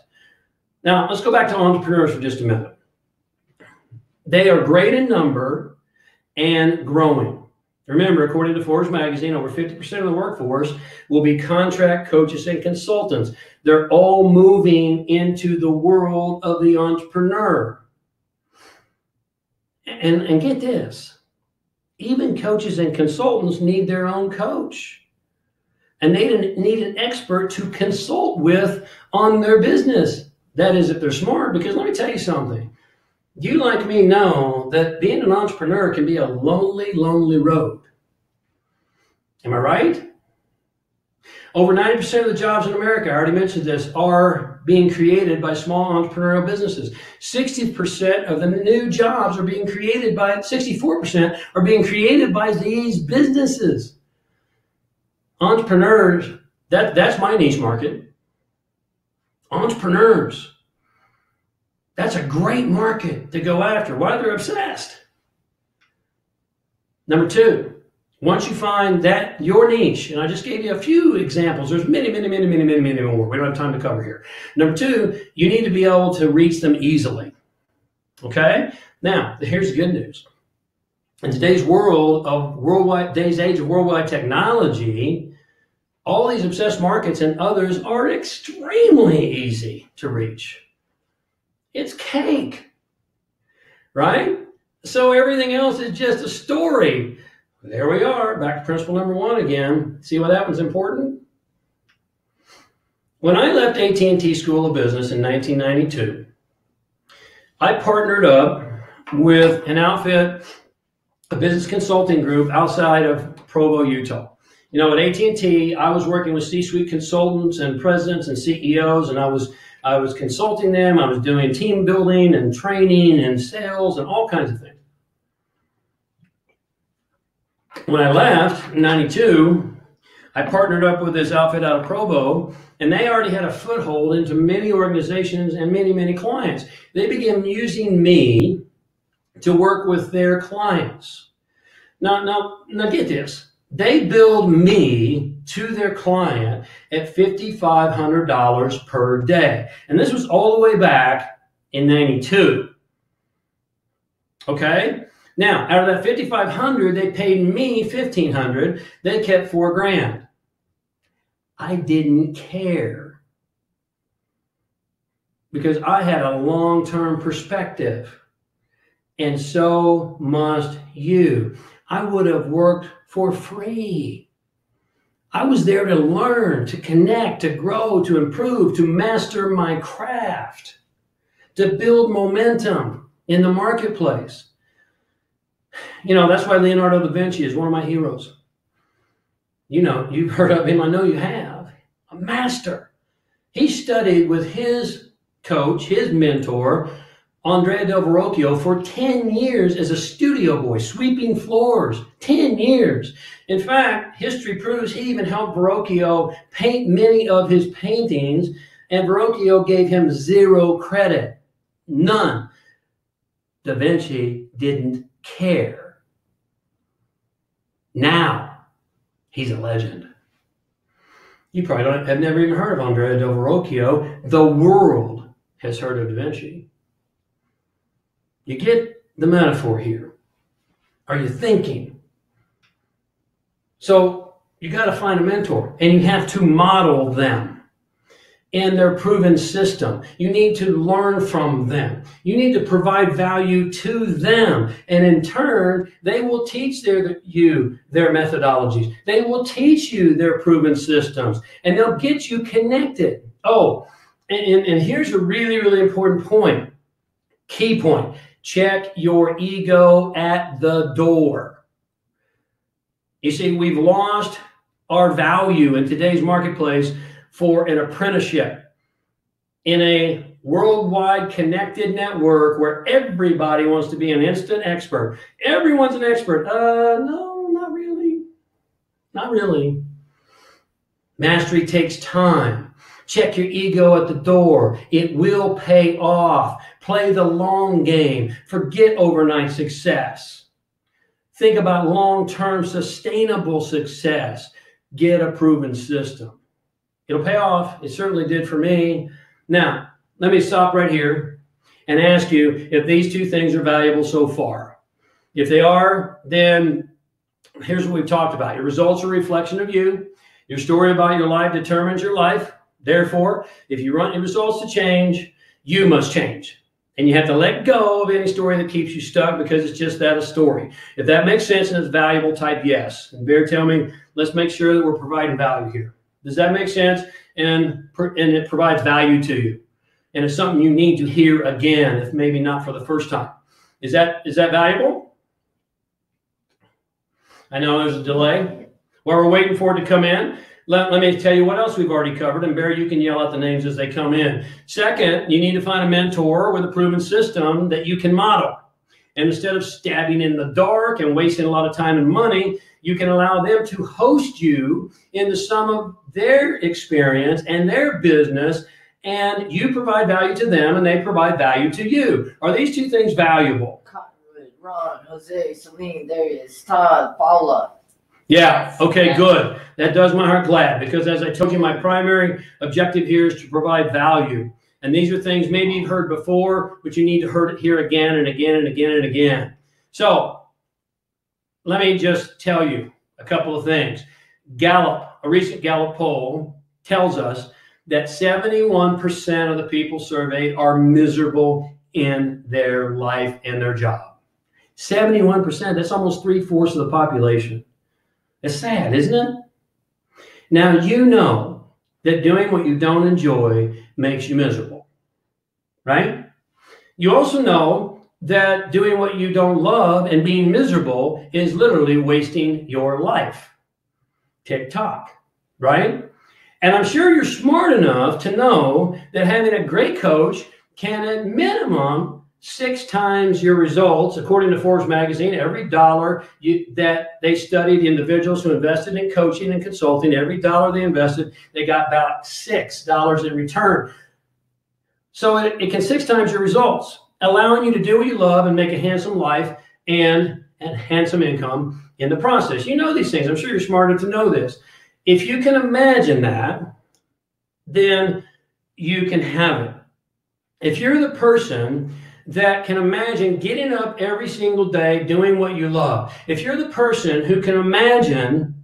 Now, let's go back to entrepreneurs for just a minute. They are great in number and growing. Remember, according to Forbes magazine, over 50% of the workforce will be contract coaches and consultants. They're all moving into the world of the entrepreneur. And get this, even coaches and consultants need their own coach. and they need an expert to consult with on their business. That is, if they're smart, because let me tell you something. You, like me, know that being an entrepreneur can be a lonely, lonely road. Am I right? Over 90% of the jobs in America, I already mentioned this, are being created by small entrepreneurial businesses. 60% of the new jobs are being created by, 64% are being created by these businesses. Entrepreneurs, that's my niche market. Entrepreneurs. That's a great market to go after. Why? They're obsessed. Number two, once you find that your niche, and I just gave you a few examples, there's many, many, many, many, many, many more. We don't have time to cover here. Number two, you need to be able to reach them easily. Okay? Now, here's the good news. In today's world of today's age of worldwide technology, all these obsessed markets and others are extremely easy to reach. It's cake, right? So everything else is just a story. There we are, back to principle number one again. See why that was important? When I left AT&T School of Business in 1992, I partnered up with an outfit, a business consulting group outside of Provo, Utah. You know, at AT&T, I was working with C-suite consultants and presidents and CEOs, and I was consulting them. I was doing team building and training and sales and all kinds of things. When I left in 92, I partnered up with this outfit out of Provo, and they already had a foothold into many organizations and many, many clients. They began using me to work with their clients. Now get this. They billed me to their client at $5,500 per day. And this was all the way back in 92. Okay? Now, out of that $5,500, they paid me $1,500. They kept $4,000. I didn't care because I had a long-term perspective, and so must you. I would have worked for free. I was there to learn, to connect, to grow, to improve, to master my craft, to build momentum in the marketplace. You know, that's why Leonardo da Vinci is one of my heroes. You know, you've heard of him. I know you have. A master. He studied with his coach, his mentor, Andrea del Verrocchio, for 10 years as a studio boy, sweeping floors. 10 years. In fact, history proves he even helped Verrocchio paint many of his paintings, and Verrocchio gave him zero credit. None. Da Vinci didn't care. Now, he's a legend. You probably have never even heard of Andrea del Verrocchio. The world has heard of Da Vinci. You get the metaphor here. Are you thinking? So you got to find a mentor, and you have to model them in their proven system. You need to learn from them. You need to provide value to them. And in turn, they will teach you their methodologies. They will teach you their proven systems, and they'll get you connected. Oh, and here's a really, really important point. Key point. Check your ego at the door. You see, we've lost our value in today's marketplace for an apprenticeship in a worldwide connected network where everybody wants to be an instant expert. Everyone's an expert. No, not really. Not really. Mastery takes time. Check your ego at the door. It will pay off. Play the long game. Forget overnight success. Think about long-term sustainable success. Get a proven system. It'll pay off. It certainly did for me. Now, let me stop right here and ask you if these two things are valuable so far. If they are, then here's what we've talked about. Your results are a reflection of you. Your story about your life determines your life. Therefore, if you want your results to change, you must change. And you have to let go of any story that keeps you stuck because it's just that, a story. If that makes sense and it's valuable, type yes. And Bear, tell me let's make sure that we're providing value here. Does that make sense? And it provides value to you. And it's something you need to hear again, if maybe not for the first time. Is that valuable? I know there's a delay. While we're waiting for it to come in, let me tell you what else we've already covered. And Barry, you can yell out the names as they come in. Second, you need to find a mentor with a proven system that you can model. And instead of stabbing in the dark and wasting a lot of time and money, you can allow them to host you into some of their experience and their business, and you provide value to them and they provide value to you. Are these two things valuable? Cottonwood, Ron, Jose, Celine, Darius, Todd, Paula. Yeah, okay, good. That does my heart glad, because as I told you, my primary objective here is to provide value. And these are things maybe you've heard before, but you need to hear again and again and again and again. So let me just tell you a couple of things. Gallup, a recent Gallup poll tells us that 71% of the people surveyed are miserable in their life and their job. 71%, that's almost 3/4 of the population. It's sad, isn't it? Now, you know that doing what you don't enjoy makes you miserable, right? You also know that doing what you don't love and being miserable is literally wasting your life. Tick-tock, right? And I'm sure you're smart enough to know that having a great coach can, at minimum, 6 times your results. According to Forbes magazine, every dollar that they studied individuals who invested in coaching and consulting, every dollar they invested, they got about $6 in return. So it can 6 times your results, allowing you to do what you love and make a handsome life and handsome income in the process. You know these things. I'm sure you're smart enough to know this. If you can imagine that, then you can have it. If you're the person that can imagine getting up every single day doing what you love, if you're the person who can imagine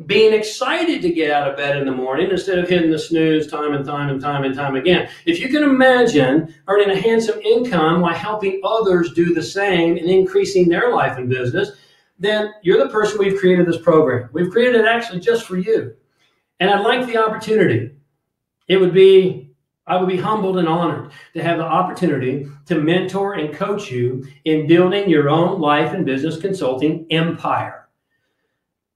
being excited to get out of bed in the morning instead of hitting the snooze time and time again, if you can imagine earning a handsome income while helping others do the same and increasing their life and business, then you're the person we've created this program. We've created it actually just for you. And I'd like the opportunity. I would be humbled and honored to have the opportunity to mentor and coach you in building your own life and business consulting empire.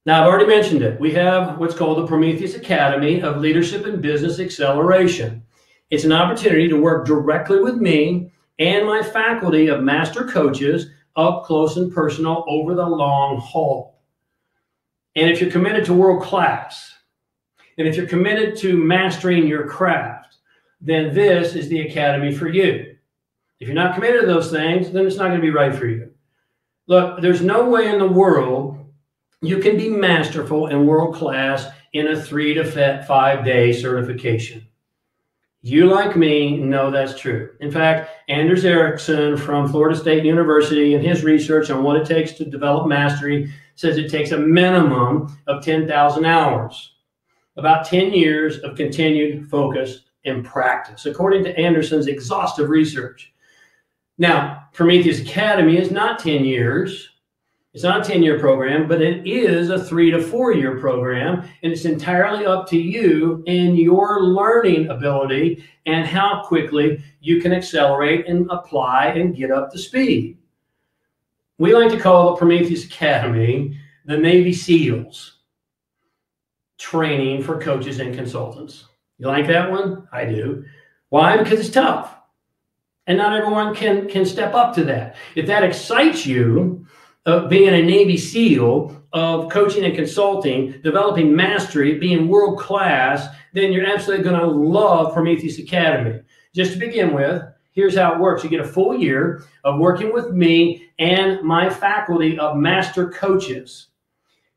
Now, I've already mentioned it. We have what's called the Prometheus Academy of Leadership and Business Acceleration. It's an opportunity to work directly with me and my faculty of master coaches up close and personal over the long haul. And if you're committed to world class, and if you're committed to mastering your craft, then this is the academy for you. If you're not committed to those things, then it's not going to be right for you. Look, there's no way in the world you can be masterful and world class in a 3 to 5 day certification. You, like me, know that's true. In fact, Anders Ericsson from Florida State University, in his research on what it takes to develop mastery, says it takes a minimum of 10,000 hours, about 10 years of continued focus and practice, according to Anderson's exhaustive research. Now, Prometheus Academy is not 10 years. It's not a 10-year program, but it is a 3 to 4 year program, and it's entirely up to you and your learning ability and how quickly you can accelerate and apply and get up to speed. We like to call the Prometheus Academy the Navy SEALs training for coaches and consultants. You like that one? I do. Why? Because it's tough. And not everyone can step up to that. If that excites you, being a Navy SEAL of coaching and consulting, developing mastery, being world class, then you're absolutely going to love Prometheus Academy. Just to begin with, here's how it works. You get a full year of working with me and my faculty of master coaches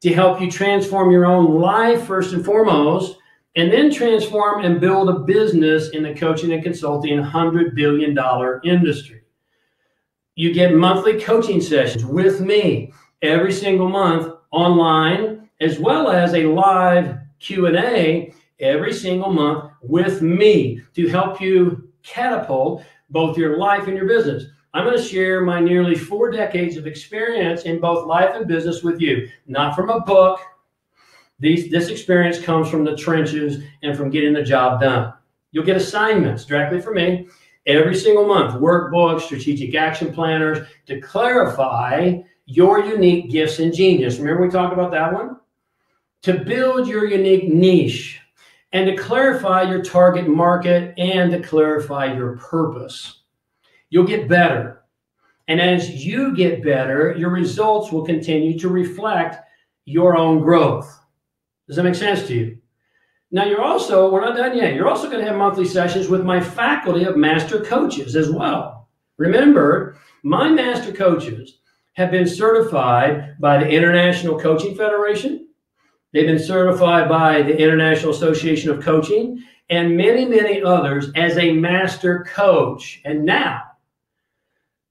to help you transform your own life first and foremost, and then transform and build a business in the coaching and consulting $100 billion industry. You get monthly coaching sessions with me every single month online, as well as a live Q&A every single month with me to help you catapult both your life and your business. I'm going to share my nearly 4 decades of experience in both life and business with you, not from a book, This experience comes from the trenches and from getting the job done. You'll get assignments directly from me every single month, workbooks, strategic action planners to clarify your unique gifts and genius. Remember we talked about that one? To build your unique niche and to clarify your target market and to clarify your purpose. You'll get better. And as you get better, your results will continue to reflect your own growth. Does that make sense to you? Now we're not done yet. You're also going to have monthly sessions with my faculty of master coaches as well. Remember, my master coaches have been certified by the International Coaching Federation. They've been certified by the International Association of Coaching and many, many others as a master coach. And now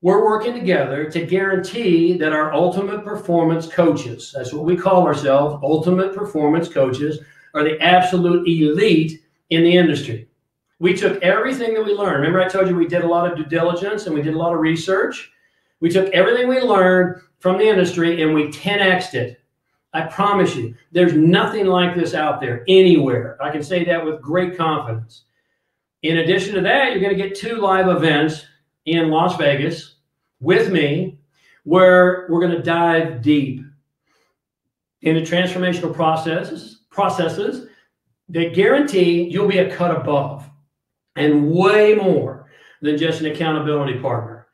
we're working together to guarantee that our ultimate performance coaches, that's what we call ourselves, ultimate performance coaches, are the absolute elite in the industry. We took everything that we learned. Remember I told you we did a lot of due diligence and we did a lot of research? We took everything we learned from the industry and we 10x'd it. I promise you, there's nothing like this out there anywhere. I can say that with great confidence. In addition to that, you're going to get 2 live events in Las Vegas with me where we're going to dive deep into transformational processes that guarantee you'll be a cut above and way more than just an accountability partner.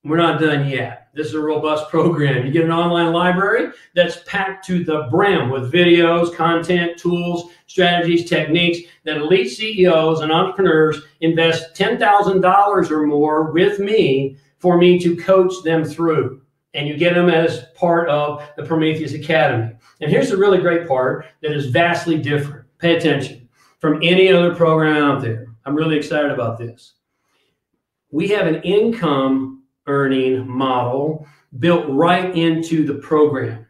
We're not done yet. This is a robust program. You get an online library that's packed to the brim with videos, content, tools, strategies, techniques that elite CEOs and entrepreneurs invest $10,000 or more with me for me to coach them through. And you get them as part of the Prometheus Academy. And here's the really great part that is vastly different. Pay attention. From any other program out there. I'm really excited about this. We have an income earning model built right into the program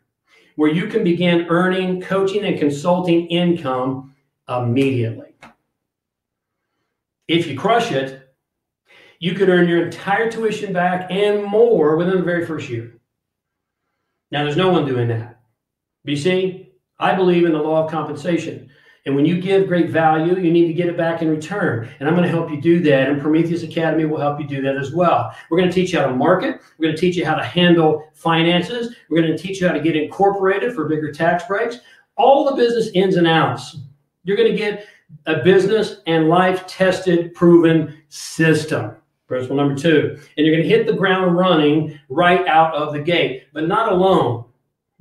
where you can begin earning coaching and consulting income immediately. If you crush it, you could earn your entire tuition back and more within the very first year. Now, there's no one doing that. But you see, I believe in the law of compensation. And when you give great value, you need to get it back in return. And I'm going to help you do that. And Prometheus Academy will help you do that as well. We're going to teach you how to market. We're going to teach you how to handle finances. We're going to teach you how to get incorporated for bigger tax breaks. All the business ins and outs. You're going to get a business and life tested, proven system. Principle number 2. And you're going to hit the ground running right out of the gate, but not alone.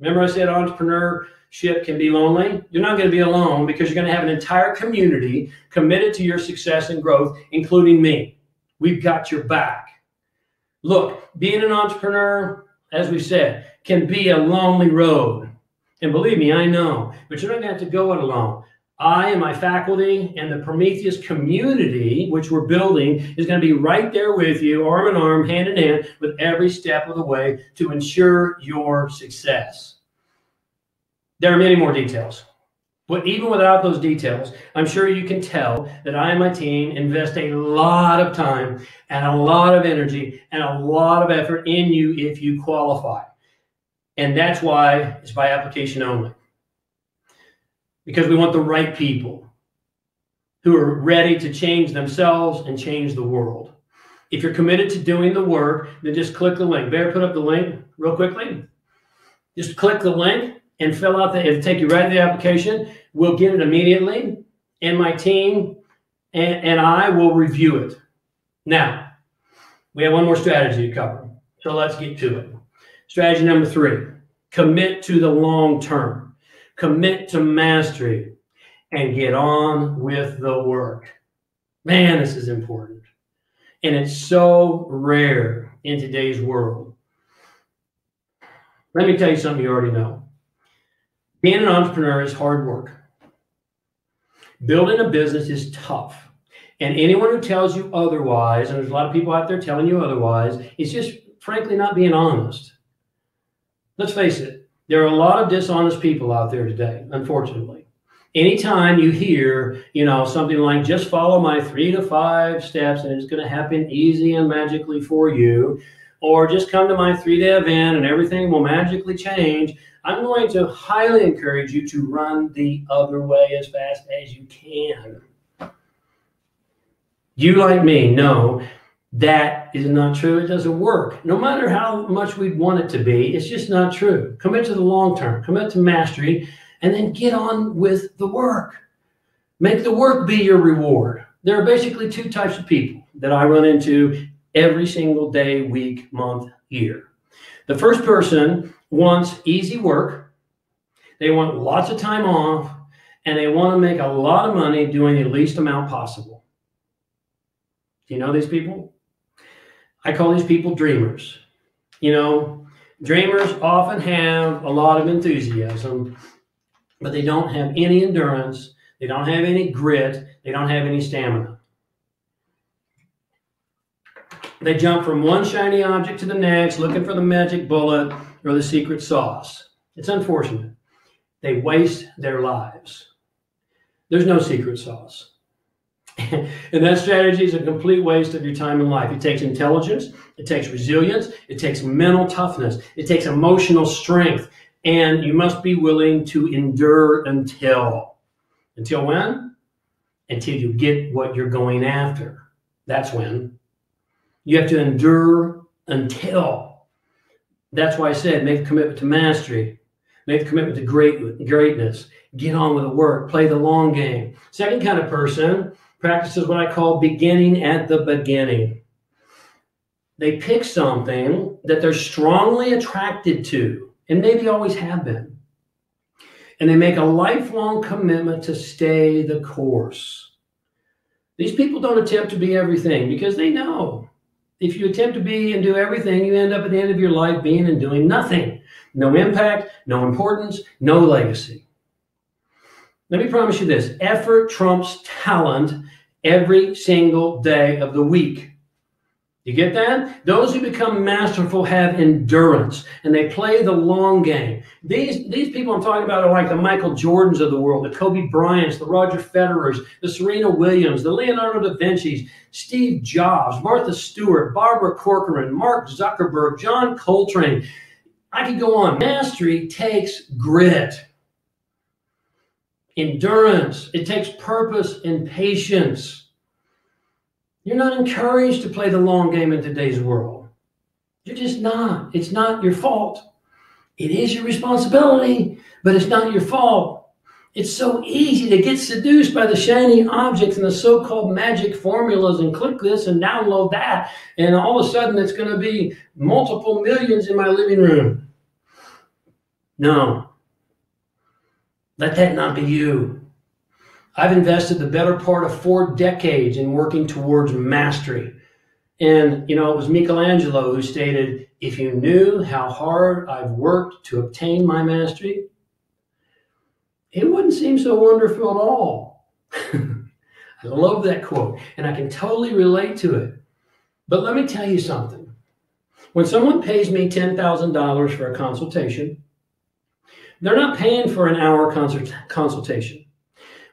Remember I said entrepreneurship can be lonely? You're not going to be alone because you're going to have an entire community committed to your success and growth, including me. We've got your back. Look, being an entrepreneur, as we said, can be a lonely road. And believe me, I know, but you're not going to have to go it alone. I and my faculty and the Prometheus community, which we're building, is going to be right there with you, arm in arm, hand in hand, with every step of the way to ensure your success. There are many more details. But even without those details, I'm sure you can tell that I and my team invest a lot of time and a lot of energy and a lot of effort in you if you qualify. And that's why it's by application only. Because we want the right people who are ready to change themselves and change the world. If you're committed to doing the work, then just click the link. Bear, put up the link real quickly. Just click the link and fill out it'll take you right to the application. We'll get it immediately, and my team and I will review it. Now, we have one more strategy to cover, so let's get to it. Strategy number 3, commit to the long term. Commit to mastery and get on with the work. Man, this is important. And it's so rare in today's world. Let me tell you something you already know. Being an entrepreneur is hard work. Building a business is tough. And anyone who tells you otherwise, and there's a lot of people out there telling you otherwise, is just frankly not being honest. Let's face it. There are a lot of dishonest people out there today, unfortunately. Anytime you hear, something like, just follow my 3 to 5 steps and it's going to happen easy and magically for you, or just come to my 3-day event and everything will magically change, I'm going to highly encourage you to run the other way as fast as you can. You, like me, know that is not true. It doesn't work. No matter how much we'd want it to be, it's just not true. Commit to the long term, commit to mastery, and then get on with the work. Make the work be your reward. There are basically two types of people that I run into every single day, week, month, year. The first person wants easy work. They want lots of time off, and they want to make a lot of money doing the least amount possible. Do you know these people? I call these people dreamers. You know, dreamers often have a lot of enthusiasm, but they don't have any endurance. They don't have any grit. They don't have any stamina. They jump from one shiny object to the next, looking for the magic bullet or the secret sauce. It's unfortunate. They waste their lives. There's no secret sauce. And that strategy is a complete waste of your time and life. It takes intelligence, it takes resilience, it takes mental toughness, it takes emotional strength, and you must be willing to endure until when? Until you get what you're going after. That's when. You have to endure until. That's why I said make a commitment to mastery. Make a commitment to greatness. Get on with the work. Play the long game. Second kind of person practices what I call beginning at the beginning. They pick something that they're strongly attracted to, and maybe always have been. And they make a lifelong commitment to stay the course. These people don't attempt to be everything because they know if you attempt to be and do everything, you end up at the end of your life being and doing nothing. No impact, no importance, no legacy. Let me promise you this. Effort trumps talent every single day of the week. You get that? Those who become masterful have endurance, and they play the long game. These people I'm talking about are like the Michael Jordans of the world, the Kobe Bryants, the Roger Federers, the Serena Williams, the Leonardo da Vinci's, Steve Jobs, Martha Stewart, Barbara Corcoran, Mark Zuckerberg, John Coltrane. I could go on. Mastery takes grit, endurance. It takes purpose and patience. You're not encouraged to play the long game in today's world. You're just not. It's not your fault. It is your responsibility, but it's not your fault. It's so easy to get seduced by the shiny objects and the so-called magic formulas and click this and download that, and all of a sudden it's going to be multiple millions in my living room. No. Let that not be you. I've invested the better part of 4 decades in working towards mastery. And, it was Michelangelo who stated, if you knew how hard I've worked to obtain my mastery, it wouldn't seem so wonderful at all. I love that quote, and I can totally relate to it. But let me tell you something. When someone pays me $10,000 for a consultation, they're not paying for an hour consultation.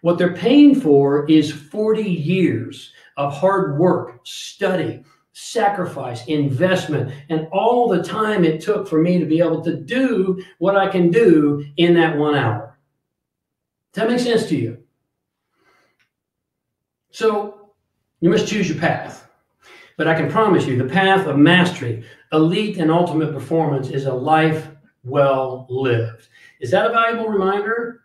What they're paying for is 40 years of hard work, study, sacrifice, investment, and all the time it took for me to be able to do what I can do in that 1 hour. Does that make sense to you? So you must choose your path. But I can promise you the path of mastery, elite and ultimate performance is a life well lived. Is that a valuable reminder?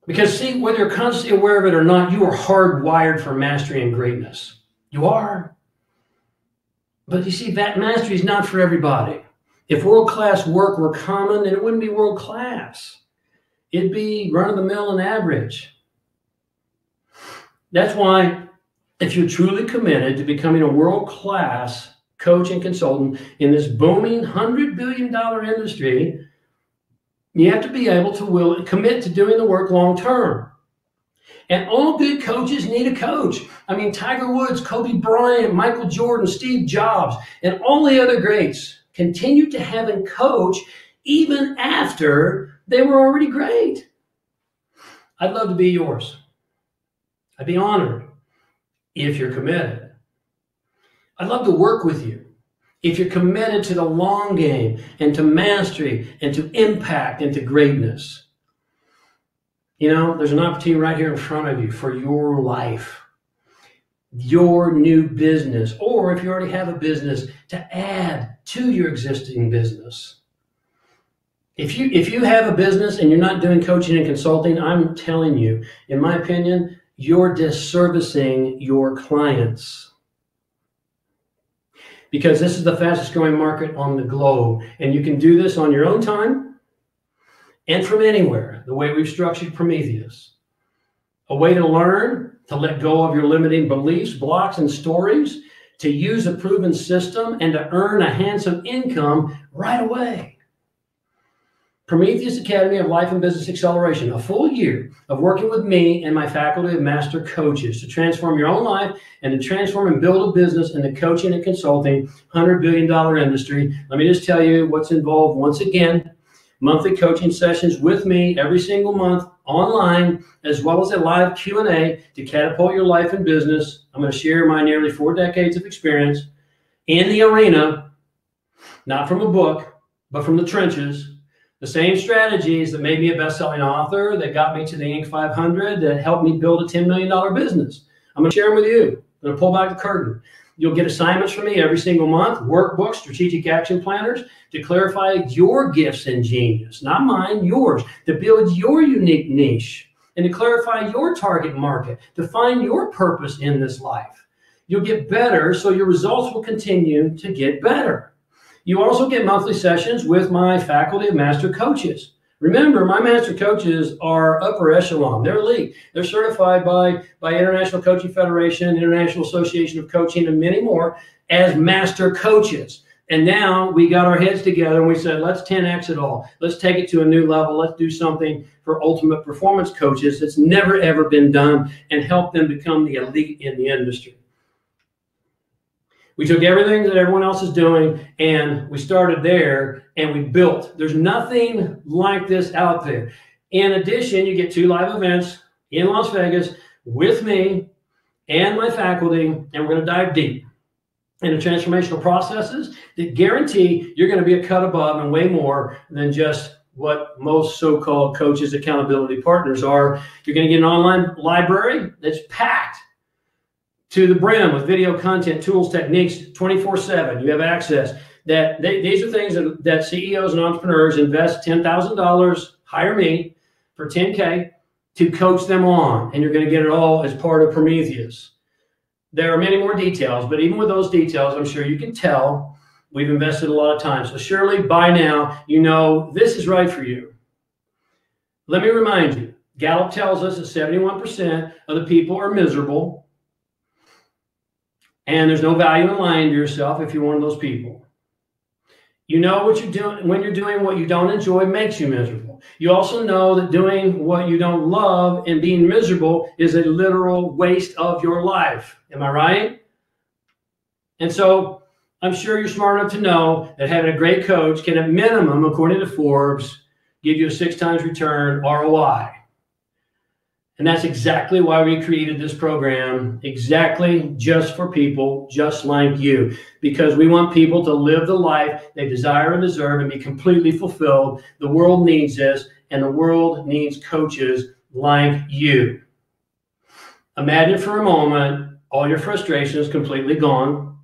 Because see, whether you're constantly aware of it or not, you are hardwired for mastery and greatness. You are. But you see, that mastery is not for everybody. If world-class work were common, then it wouldn't be world-class. It'd be run-of-the-mill and average. That's why, if you're truly committed to becoming a world-class coach and consultant in this booming $100 billion industry, you have to be able to commit to doing the work long term. And all good coaches need a coach. I mean, Tiger Woods, Kobe Bryant, Michael Jordan, Steve Jobs, and all the other greats continued to have a coach even after they were already great. I'd love to be yours. I'd be honored if you're committed. I'd love to work with you. if you're committed to the long game and to mastery and to impact and to greatness, you know, there's an opportunity right here in front of you for your life, your new business, or if you already have a business, to add to your existing business. If you have a business and you're not doing coaching and consulting, I'm telling you, in my opinion, you're disservicing your clients. Because this is the fastest growing market on the globe. And you can do this on your own time and from anywhere, the way we've structured Prometheus. A way to learn, to let go of your limiting beliefs, blocks, and stories, to use a proven system, and to earn a handsome income right away. Prometheus Academy of Life and Business Acceleration, a full year of working with me and my faculty of master coaches to transform your own life and to transform and build a business in the coaching and consulting $100 billion industry. Let me just tell you what's involved once again. Monthly coaching sessions with me every single month online, as well as a live Q&A to catapult your life and business. I'm going to share my nearly 4 decades of experience in the arena, not from a book, but from the trenches. The same strategies that made me a best-selling author, that got me to the Inc. 500, that helped me build a $10 million business. I'm going to share them with you. I'm going to pull back the curtain. You'll get assignments from me every single month, workbooks, strategic action planners, to clarify your gifts and genius, not mine, yours, to build your unique niche, and to clarify your target market, to find your purpose in this life. You'll get better, so your results will continue to get better. You also get monthly sessions with my faculty of master coaches. Remember, my master coaches are upper echelon. They're elite. They're certified by International Coaching Federation, International Association of Coaching, and many more as master coaches. And now we got our heads together and we said, let's 10X it all. Let's take it to a new level. Let's do something for ultimate performance coaches that's never, ever been done and help them become the elite in the industry. We took everything that everyone else is doing and we started there and we built. There's nothing like this out there. In addition, you get 2 live events in Las Vegas with me and my faculty, and we're going to dive deep into transformational processes that guarantee you're going to be a cut above and way more than just what most so-called coaches, accountability partners are. You're going to get an online library that's packed to the brim with video content, tools, techniques, 24/7. You have access. These are things that CEOs and entrepreneurs invest $10,000, hire me for $10K to coach them on, and you're going to get it all as part of Prometheus. There are many more details, but even with those details, I'm sure you can tell we've invested a lot of time. So surely by now, you know this is right for you. Let me remind you, Gallup tells us that 71% of the people are miserable. And there's no value in lying to yourself if you're one of those people. You know what you're doing when you're doing what you don't enjoy makes you miserable. You also know that doing what you don't love and being miserable is a literal waste of your life. Am I right? And so I'm sure you're smart enough to know that having a great coach can, at minimum, according to Forbes, give you a 6 times return ROI. And that's exactly why we created this program, exactly just for people just like you, because we want people to live the life they desire and deserve and be completely fulfilled. The world needs this, and the world needs coaches like you. Imagine for a moment all your frustrations completely gone.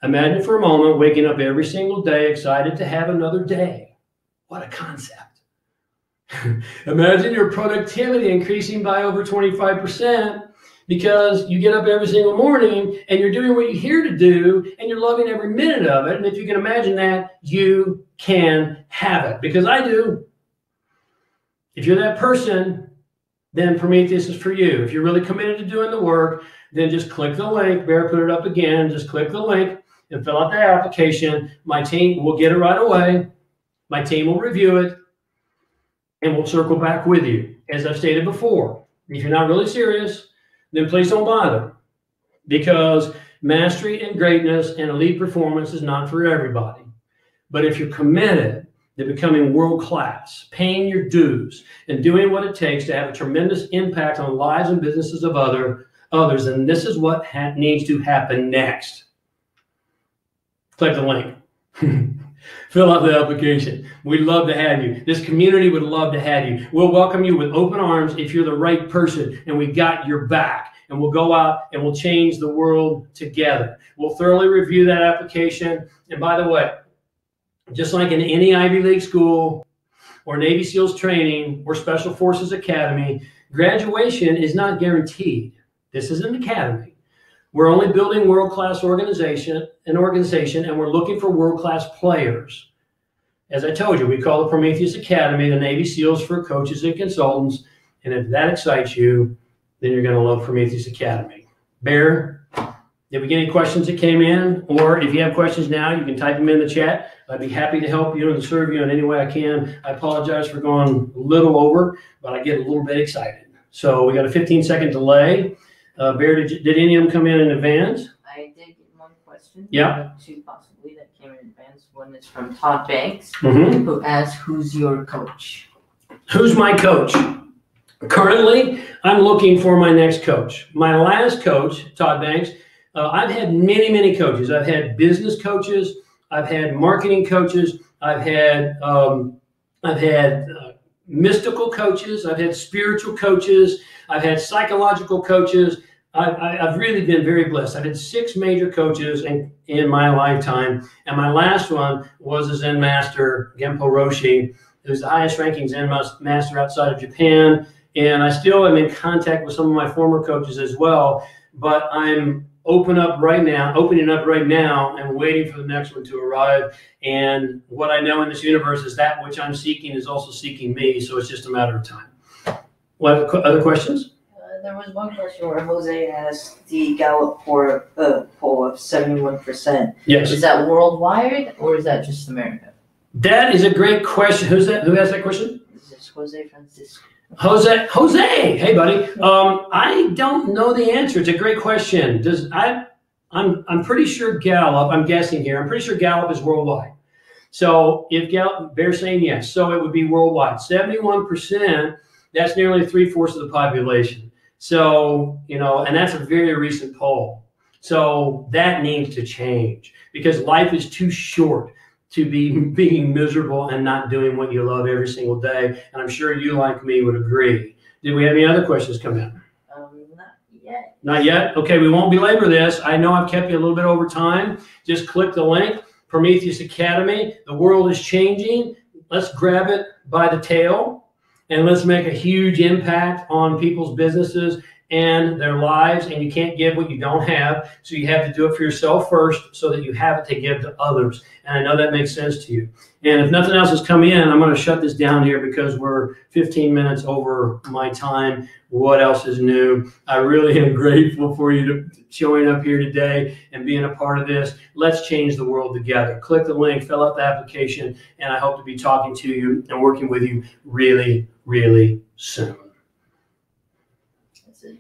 Imagine for a moment waking up every single day excited to have another day. What a concept. Imagine your productivity increasing by over 25% because you get up every single morning and you're doing what you're here to do and you're loving every minute of it. And if you can imagine that, you can have it, because I do. If you're that person, then Prometheus is for you. If you're really committed to doing the work, then just click the link. Bear, put it up again. Just click the link and fill out the application. My team will get it right away. My team will review it. And we'll circle back with you. As I've stated before, if you're not really serious, then please don't bother, because mastery and greatness and elite performance is not for everybody. But if you're committed to becoming world-class, paying your dues, and doing what it takes to have a tremendous impact on lives and businesses of others, then this is what needs to happen next. Click the link. Fill out the application. We'd love to have you. This community would love to have you. We'll welcome you with open arms if you're the right person, and we got your back. And we'll go out and we'll change the world together. We'll thoroughly review that application. And by the way, just like in any Ivy League school or Navy SEALs training or Special Forces Academy, graduation is not guaranteed. This is an academy. We're only building world-class organization, and we're looking for world-class players. As I told you, we call the Prometheus Academy the Navy SEALs for coaches and consultants. And if that excites you, then you're going to love Prometheus Academy. Bear, did we get any questions that came in? Or if you have questions now, you can type them in the chat. I'd be happy to help you and serve you in any way I can. I apologize for going a little over, but I get a little bit excited. So we got a 15-second delay. Bear, did any of them come in advance? I did get one question. Yeah. Two possibly that came in advance. One is from Todd Banks, who asks, "Who's your coach?" Who's my coach? Currently, I'm looking for my next coach. My last coach, Todd Banks, I've had many coaches. I've had business coaches. I've had marketing coaches. I've had mystical coaches. I've had spiritual coaches. I've had psychological coaches. I've really been very blessed. I've had 6 major coaches in my lifetime. And my last one was a Zen master, Genpo Roshi, who's the highest ranking Zen master outside of Japan. And I still am in contact with some of my former coaches as well. But I'm opening up right now and waiting for the next one to arrive. And what I know in this universe is that which I'm seeking is also seeking me. So it's just a matter of time. What other questions? There was one question where Jose asked the Gallup poll of 71%. Yes. Is that worldwide or is that just America? That is a great question. Who's that? Who asked that question? This is Jose Francisco. Jose, hey buddy. I don't know the answer. It's a great question. I'm pretty sure Gallup. I'm guessing here. I'm pretty sure Gallup is worldwide. So if Gallup, Bear's saying yes, so it would be worldwide. 71%. That's nearly 3/4 of the population. So, and that's a very recent poll. So that needs to change because life is too short to be being miserable and not doing what you love every single day. And I'm sure you, like me, would agree. Did we have any other questions come in? Not yet. Not yet? Okay, we won't belabor this. I know I've kept you a little bit over time. Just click the link, Prometheus Academy. The world is changing. Let's grab it by the tail. And let's make a huge impact on people's businesses and their lives. And you can't give what you don't have. So you have to do it for yourself first so that you have it to give to others. And I know that makes sense to you. And if nothing else has come in, I'm going to shut this down here because we're 15 minutes over my time. What else is new? I really am grateful for you showing up here today and being a part of this. Let's change the world together. Click the link, fill out the application, and I hope to be talking to you and working with you really, really soon. That's it.